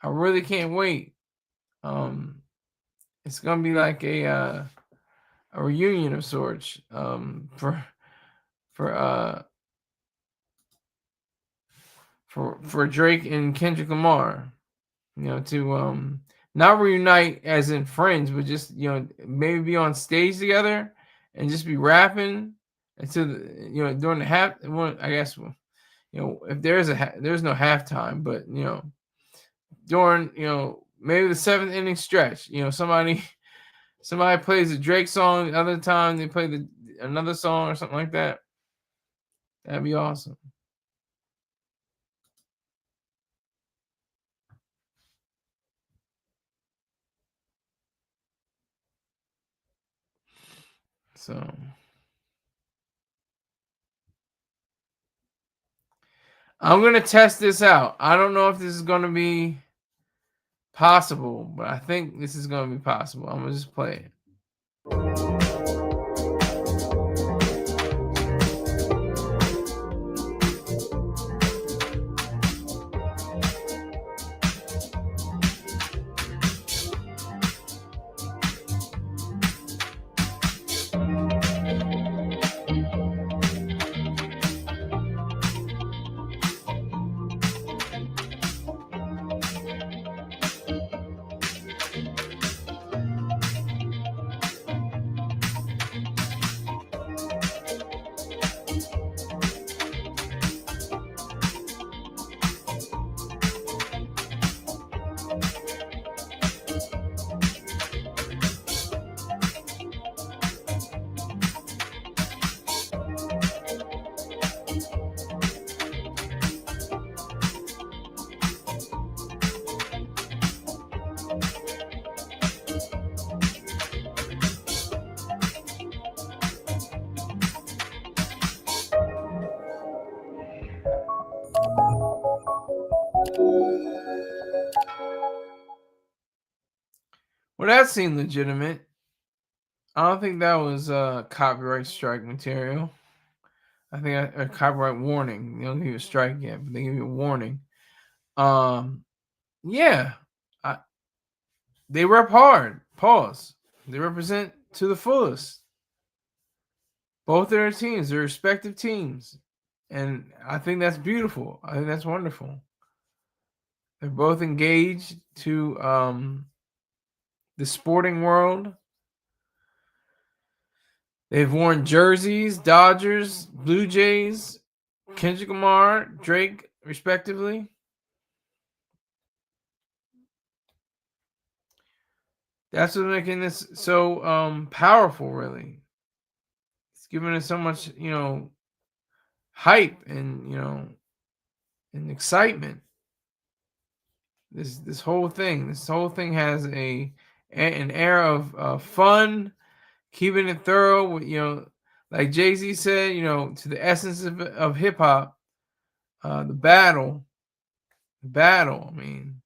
I really can't wait. It's gonna be like a reunion of sorts for Drake and Kendrick Lamar. To not reunite as in friends, but just maybe be on stage together and just be rapping until during the half. I guess if there's no halftime, but during maybe the 7th inning stretch, somebody plays a Drake song, the other time they play another song or something like that. That'd be awesome. So I'm going to test this out. I don't know if this is going to be possible, but I think this is going to be possible. I'm going to just play it. Well, that seemed legitimate. I don't think that was copyright strike material. I think a copyright warning. They don't give you a strike yet, but they give you a warning. Yeah. They rep hard. Pause. They represent to the fullest. Both of their teams, their respective teams. And I think that's beautiful. I think that's wonderful. They're both engaged to the sporting world. They've worn jerseys, Dodgers, Blue Jays, Kendrick Lamar, Drake, respectively. That's what's making this so powerful, really. It's giving us so much, hype and and excitement. This whole thing has an air of fun, keeping it thorough. With like Jay-Z said, to the essence of hip hop, the battle. I mean,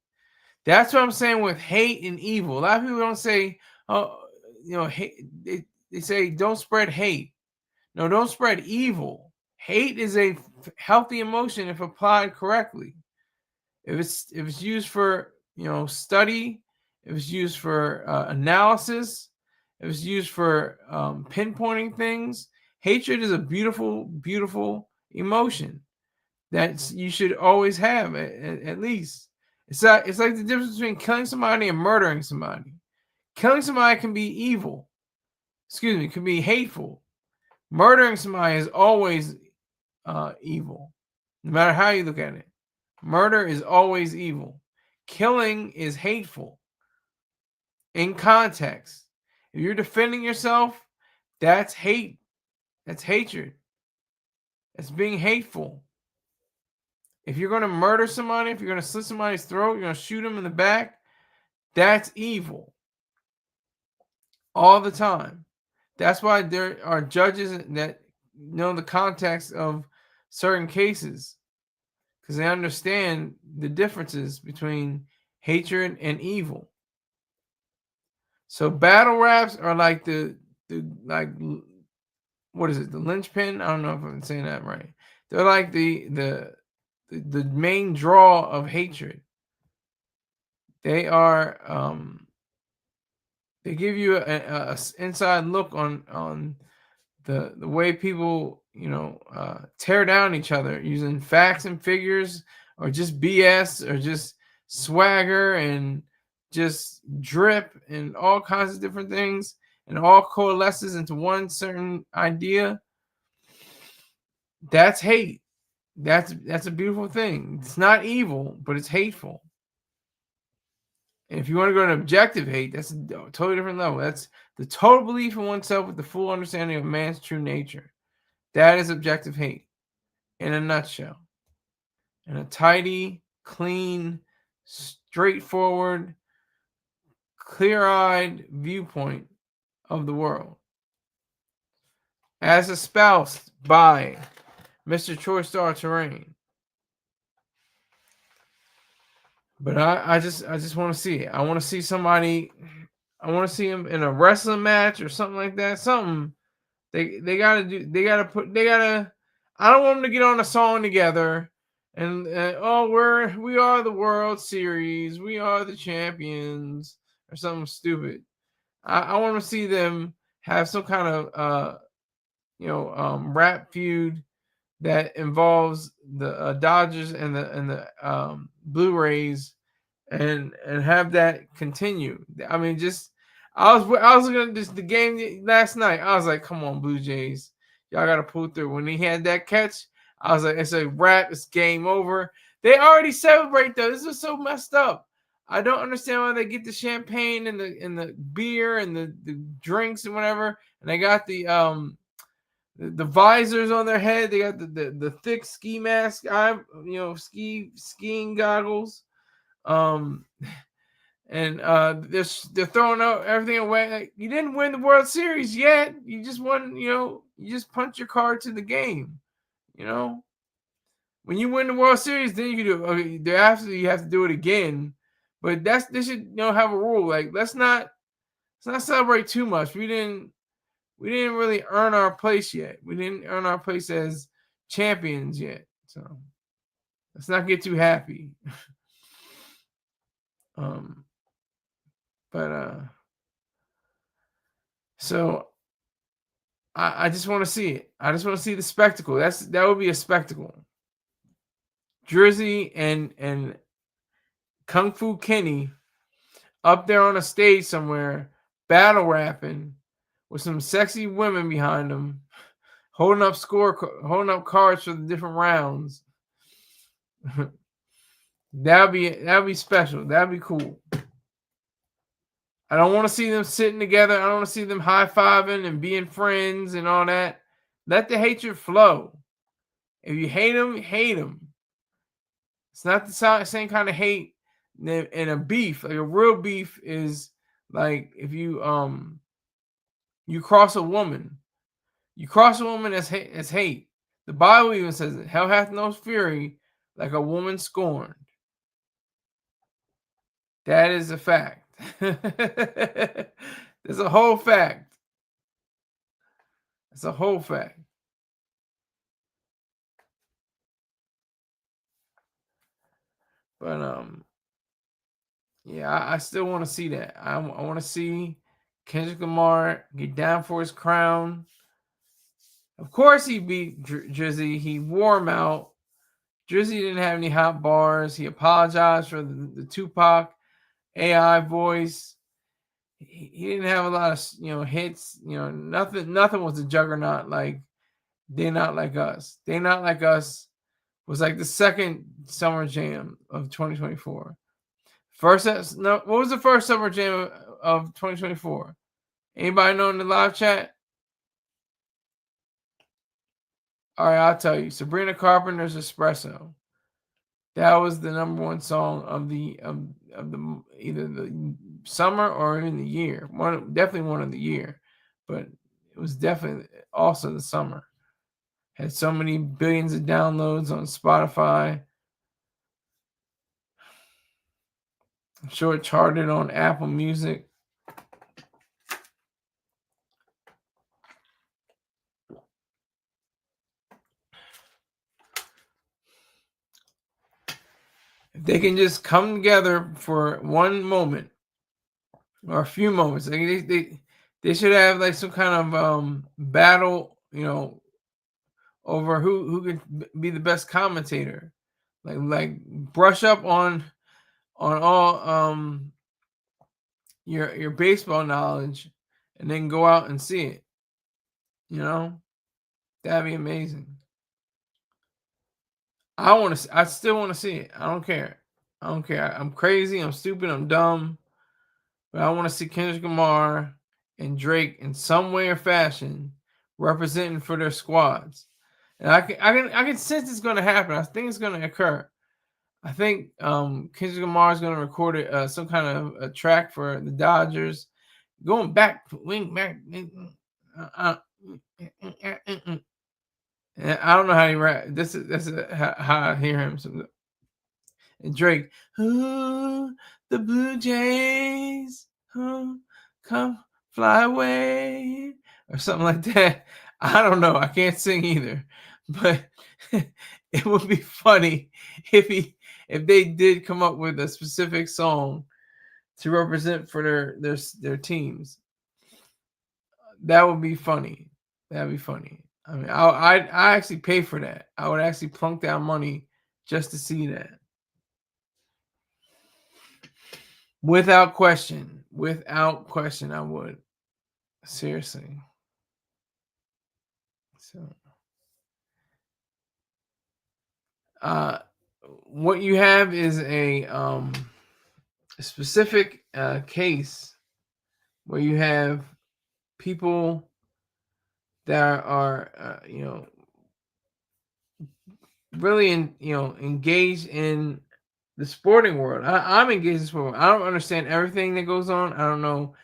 that's what I'm saying with hate and evil. A lot of people don't say, "Oh, hate, they say don't spread hate. No, don't spread evil. Hate is a healthy emotion if applied correctly. If it's used for study, if it's used for analysis, if it's used for pinpointing things, hatred is a beautiful, beautiful emotion that you should always have at least. It's like the difference between killing somebody and murdering somebody. Killing somebody can be evil. Excuse me, can be hateful. Murdering somebody is always evil, no matter how you look at it. Murder is always evil. Killing is hateful. In context, if you're defending yourself, that's hate. That's hatred. That's being hateful. If you're going to murder somebody, if you're going to slit somebody's throat, you're going to shoot them in the back, that's evil. All the time. That's why there are judges that know the context of certain cases, because they understand the differences between hatred and evil. So battle raps are like the what is it? The linchpin? I don't know if I'm saying that right. They're like the main draw of hatred. They are they give you a inside look on the way people tear down each other using facts and figures, or just BS, or just swagger and just drip and all kinds of different things, and all coalesces into one certain idea. That's hate. That's a beautiful thing. It's not evil, but it's hateful. And if you want to go to objective hate, that's a totally different level. That's the total belief in oneself with the full understanding of man's true nature. That is objective hate in a nutshell. In a tidy, clean, straightforward, clear-eyed viewpoint of the world. As espoused by Mr. Troy Star Terrain. But I just want to see it. I want to see somebody. I want to see him in a wrestling match or something like that. Something they gotta do. They gotta. I don't want them to get on a song together and we are the World Series. We are the champions or something stupid. I want to see them have some kind of rap feud that involves the Dodgers and the Blue Rays, and have that continue. I mean, I was looking at the game last night. I was like, come on, Blue Jays, y'all got to pull through. When he had that catch, I was like, it's a wrap. It's game over. They already celebrate though. This is so messed up. I don't understand why they get the champagne and the beer and the drinks and whatever, and they got the visors on their head. They got the thick ski mask, skiing goggles, and they're throwing out everything away. Like, you didn't win the World Series yet. You just won. You just punch your card to the game. When you win the World Series, then you can do. Okay, thereafter you have to do it again. But they should have a rule. Like let's not celebrate too much. We didn't really earn our place yet. We didn't earn our place as champions yet. So let's not get too happy. So I just want to see it. I just want to see the spectacle. That would be a spectacle. Drizzy and Kung Fu Kenny up there on a stage somewhere, battle rapping with some sexy women behind them, holding up cards for the different rounds. That'd be special. That'd be cool. I don't want to see them sitting together. I don't want to see them high-fiving and being friends and all that. Let the hatred flow. If you hate them, hate them. It's not the same kind of hate in a beef. Like a real beef is like if you cross a woman. You cross a woman as hate. The Bible even says it. Hell hath no fury like a woman scorned. That is a fact. There's a whole fact. It's a whole fact. But yeah, I still want to see that. I want to see Kendrick Lamar get down for his crown. Of course, he beat Drizzy. He wore him out. Drizzy didn't have any hot bars. He apologized for the Tupac AI voice. He didn't have a lot of hits. Nothing was a juggernaut like They Not Like Us. They Not Like Us was like the second summer jam of 2024. What was the first summer jam of 2024? Anybody know in the live chat? All right, I'll tell you. Sabrina Carpenter's Espresso. That was the number one song of the either the summer or in the year. Definitely one of the year, but it was definitely also the summer. Had so many billions of downloads on Spotify. I'm sure it charted on Apple Music. If they can just come together for one moment or a few moments, they should have like some kind of battle, over who could be the best commentator. Like brush up on all your baseball knowledge and then go out and see it. That'd be amazing. I still want to see it. I don't care. I'm crazy, I'm stupid, I'm dumb. But I want to see Kendrick Lamar and Drake in some way or fashion representing for their squads. And I can sense it's going to happen. I think it's going to occur. I think Kendrick Lamar is going to record some kind of a track for the Dodgers, going back, wing back. And I don't know how he rap. That's how I hear him. And Drake, the Blue Jays, come fly away, or something like that. I don't know. I can't sing either, but it would be funny if they did come up with a specific song to represent for their teams. That would be funny. That'd be funny. I mean, I actually pay for that. I would actually plunk down money just to see that. Without question, I would. Seriously. So, what you have is a specific case where you have people that are, really engaged in the sporting world. I'm engaged in the sporting world. I don't understand everything that goes on. I don't know.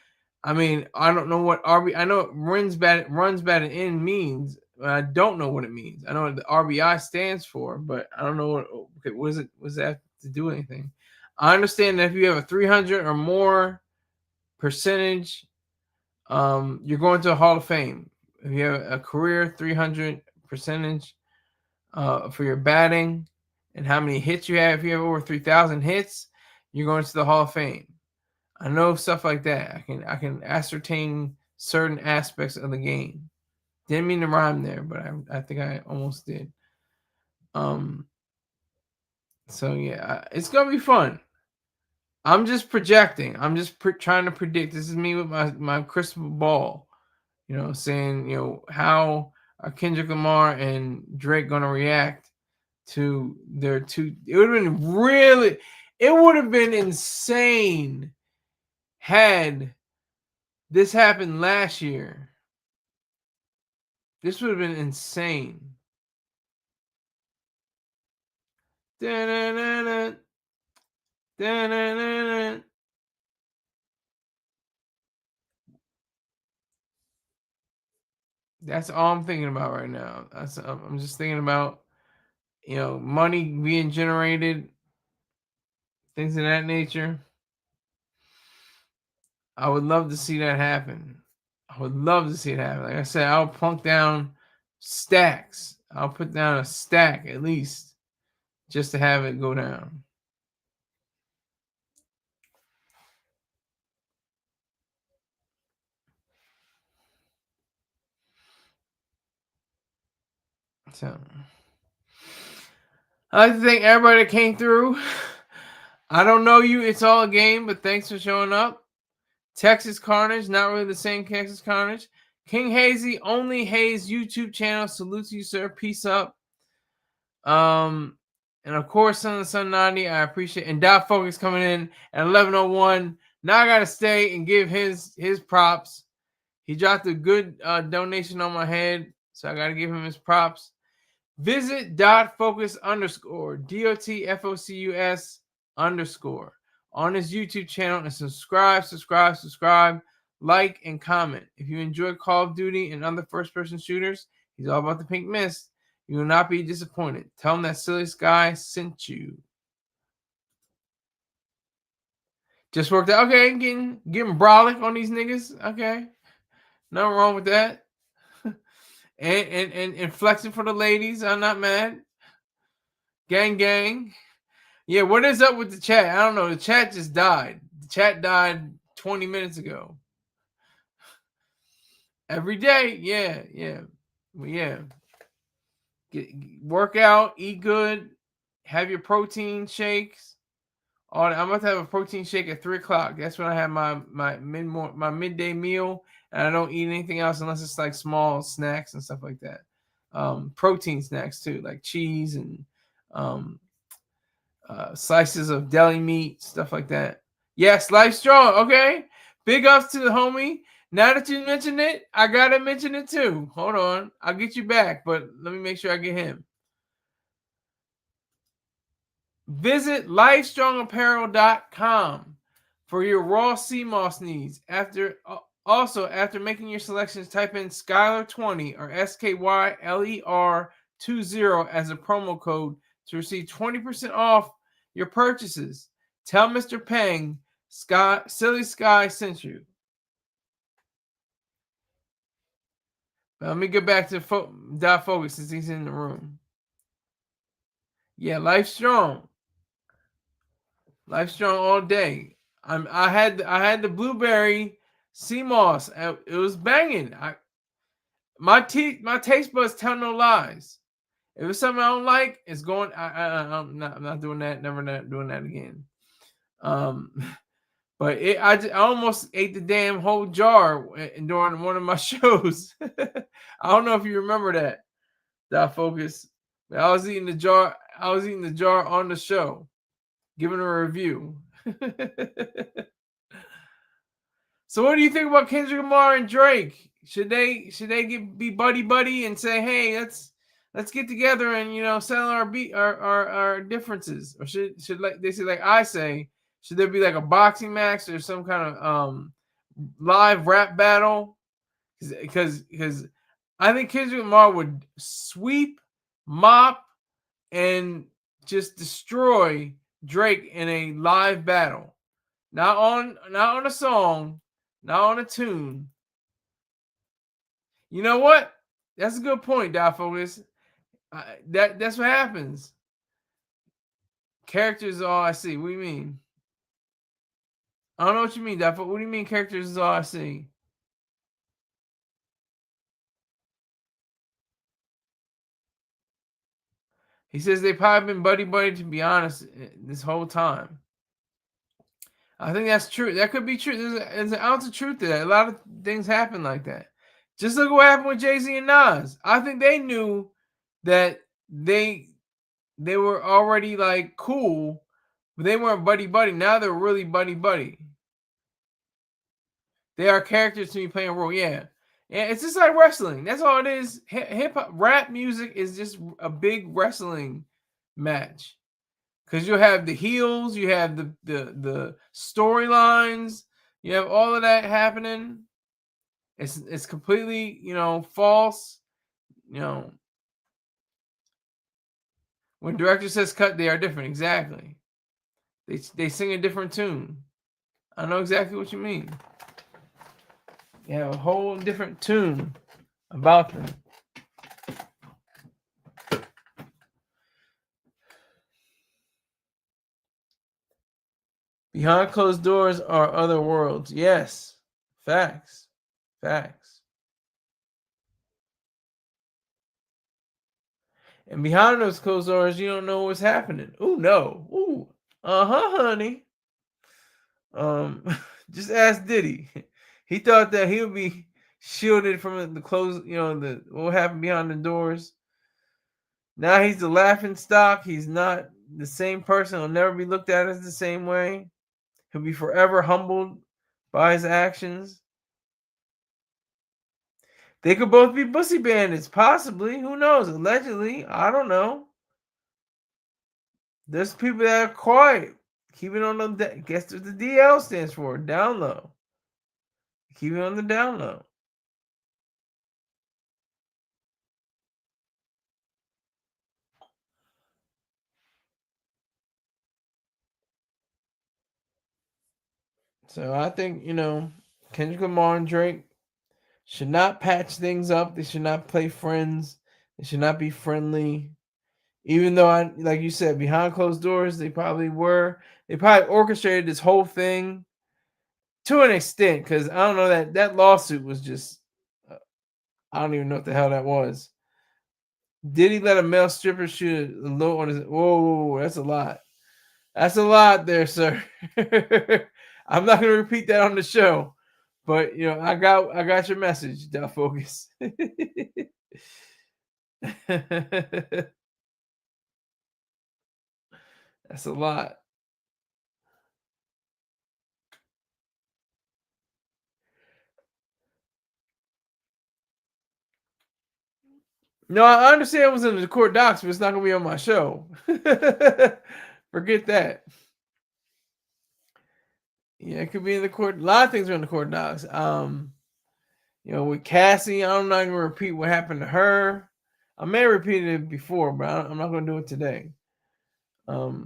I mean, I don't know what I know it runs batted in means, but I don't know what it means. I know what the RBI stands for, but I don't know what does that have to do with anything. I understand that if you have a 300 or more percentage, you're going to a Hall of Fame. If you have a career 300 percentage for your batting and how many hits you have, if you have over 3,000 hits, you're going to the Hall of Fame. I know stuff like that. I can ascertain certain aspects of the game. Didn't mean to rhyme there, but I think I almost did. So yeah, it's gonna be fun. I'm just projecting. I'm just trying to predict. This is me with my crystal ball. Saying how are Kendrick Lamar and Drake gonna react to their two? It would have been insane had this happened last year. This would have been insane. Da-na-na-na. Da-na-na-na. That's all I'm thinking about right now. I'm just thinking about money being generated, things of that nature. I would love to see that happen. I would love to see it happen. Like I said, I'll plunk down stacks. I'll put down a stack at least just to have it go down. So I'd like to thank everybody that came through. I don't know you. It's all a game, but thanks for showing up. Texas Carnage, not really the same Texas Carnage. King Hazy, only Hayes YouTube channel. Salute to you, sir. Peace up. And of course, Son of the Sun 90, I appreciate. And Dot Focus coming in at 11:01. Now I gotta stay and give his props. He dropped a good donation on my head, so I gotta give him his props. Visit .focus _ DOTFOCUS _ on his YouTube channel and subscribe, like, and comment. If you enjoy Call of Duty and other first-person shooters, he's all about the pink mist. You will not be disappointed. Tell him that Silly Sky sent you. Just worked out. Okay, getting brolic on these niggas. Okay. Nothing wrong with that. And flexing for the ladies. I'm not mad. Gang. Yeah, what is up with the chat? I don't know. The chat just died. The chat died 20 minutes ago. Every day. Yeah. Well, yeah. Work out, eat good, have your protein shakes. I'm about to have a protein shake at 3:00. That's when I have my midday meal, and I don't eat anything else unless it's like small snacks and stuff like that. Protein snacks too, like cheese and slices of deli meat, stuff like that. Yes, Life Strong. Okay, big ups to the homie. Now that you mentioned it, I gotta mention it too. Hold on, I'll get you back, but let me make sure I get him. Visit lifestrongapparel.com for your raw sea moss needs. After making your selections, type in Skyler20 or SKYLER20 as a promo code to receive 20% off your purchases. Tell Mr. Peng Silly Sky sent you. Let me get back to Dot Focus since he's in the room. Yeah, Life Strong. Life Strong all day. I had the blueberry sea moss. It was banging. My taste buds tell no lies. If it's something I don't like, it's going. I'm not doing that. Never doing that again. But I almost ate the damn whole jar during one of my shows. I don't know if you remember that. That focus. I was eating the jar. I was eating the jar on the show, giving a review. So, what do you think about Kendrick Lamar and Drake? Should they be buddy and say, hey, let's get together and settle our differences, or should like they say like I say, should there be like a boxing match or some kind of live rap battle? Because I think Kendrick Lamar would sweep, mop, and just destroy Drake in a live battle. Not on a song, not on a tune. You know what? That's a good point, Dafocus. That's what happens. Characters is all I see. What do you mean? I don't know what you mean, Dafocus. What do you mean characters is all I see? He says they've probably been buddy, to be honest, this whole time. I think that's true. That could be true. There's an ounce of truth to that. A lot of things happen like that. Just look at what happened with Jay-Z and Nas. I think they knew that they were already like cool, but they weren't buddy. Now they're really buddy. They are characters to me playing a role. Yeah, it's just like wrestling. That's all it is. Hip hop, rap music is just a big wrestling match. Because you have the heels, you have the storylines, you have all of that happening. It's completely, false. When director says cut, they are different. Exactly. They sing a different tune. I know exactly what you mean. You have a whole different tune about them. Behind closed doors are other worlds. Yes. Facts. Facts. And behind those closed doors, you don't know what's happening. Ooh, no. Ooh. Honey. Just ask Diddy. He thought that he would be shielded from the close, the what happened behind the doors. Now he's the laughing stock. He's not the same person. He'll never be looked at as the same way. He'll be forever humbled by his actions. They could both be pussy bandits, possibly. Who knows? Allegedly. I don't know. There's people that are quiet. Keep it on the, guess what the DL stands for? Down low. Keep it on the down low. So I think, Kendrick Lamar and Drake should not patch things up. They should not play friends. They should not be friendly. Even though, like you said, behind closed doors, they probably were. They probably orchestrated this whole thing to an extent, because I don't know, that lawsuit was just, I don't even know what the hell that was. Did he let a male stripper shoot a load on his? Whoa, that's a lot. That's a lot there, sir. I'm not going to repeat that on the show, but I got your message, Del Focus. That's a lot. No, I understand it was in the court docs, but it's not going to be on my show. Forget that. Yeah, it could be in the court. A lot of things are in the court docs. With Cassie, I'm not going to repeat what happened to her. I may have repeated it before, but I'm not going to do it today. No,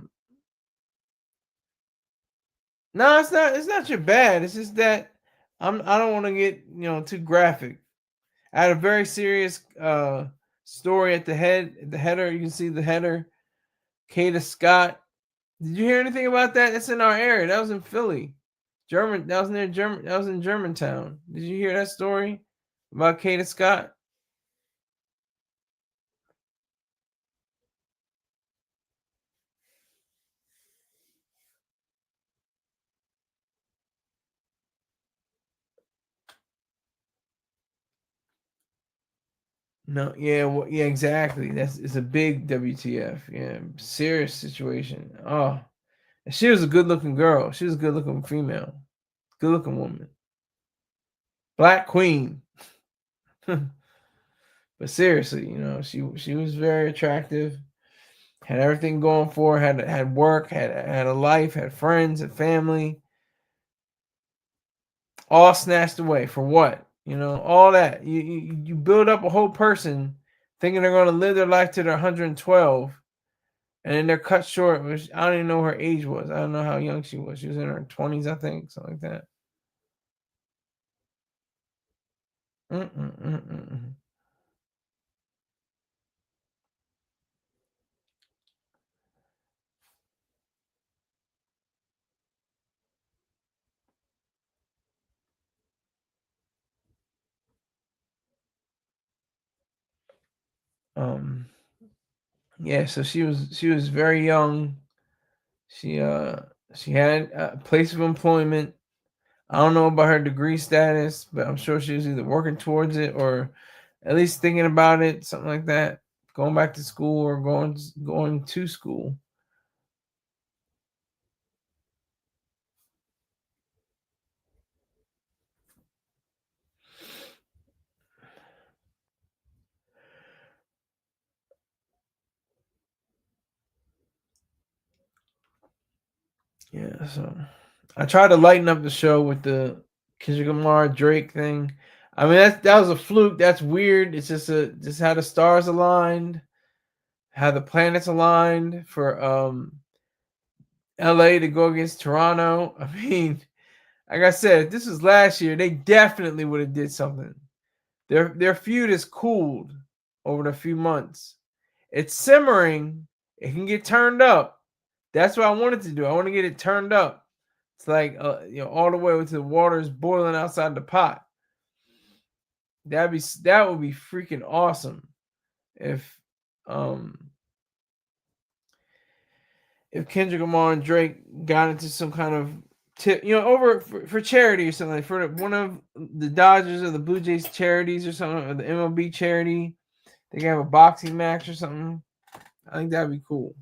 it's not. It's not your bad. It's just that I don't want to get too graphic. I had a very serious story at the header. You can see the header. Kada Scott. Did you hear anything about that? That's in our area. That was in Philly. That was near German. That was in Germantown. Did you hear that story about Kada Scott? No, yeah, exactly. It's a big WTF. Yeah, serious situation. Oh, and she was a good-looking girl. She was a good-looking female, good-looking woman, Black Queen. But seriously, she was very attractive. Had everything going for her. Had work. Had a life. Had friends. Had family. All snatched away for what? All that. You build up a whole person thinking they're going to live their life to their 112, and then they're cut short. Which I don't even know what her age was. I don't know how young she was. She was in her 20s, I think, something like that. Yeah, so she was very young. She had a place of employment. I don't know about her degree status, but I'm sure she was either working towards it or at least thinking about it, something like that. Going back to school or going to school. Yeah, so I tried to lighten up the show with the Kendrick Lamar Drake thing. I mean, that was a fluke. That's weird. It's just how the stars aligned, how the planets aligned for LA to go against Toronto. I mean, Like I said, if this was last year, they definitely would have did something. Their feud is cooled over the few months. It's simmering. It can get turned up. That's what I wanted to do. I want to get it turned up. It's like all the way to the water is boiling outside the pot. That would be freaking awesome if Kendrick Lamar and Drake got into some kind of tip, over for charity or something, like for one of the Dodgers or the Blue Jays charities or something, or the MLB charity. They can have a boxing match or something. I think that'd be cool.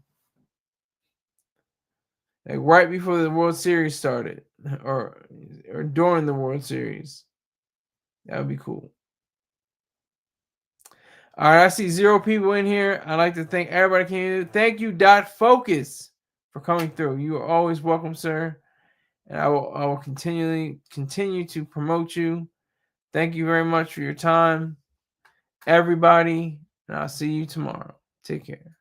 Like right before the World Series started, or during the World Series. That would be cool. All right, I see 0 people in here. I'd like to thank everybody who came in. Thank you, Dot Focus, for coming through. You are always welcome, sir. And I will continue to promote you. Thank you very much for your time, everybody. And I'll see you tomorrow. Take care.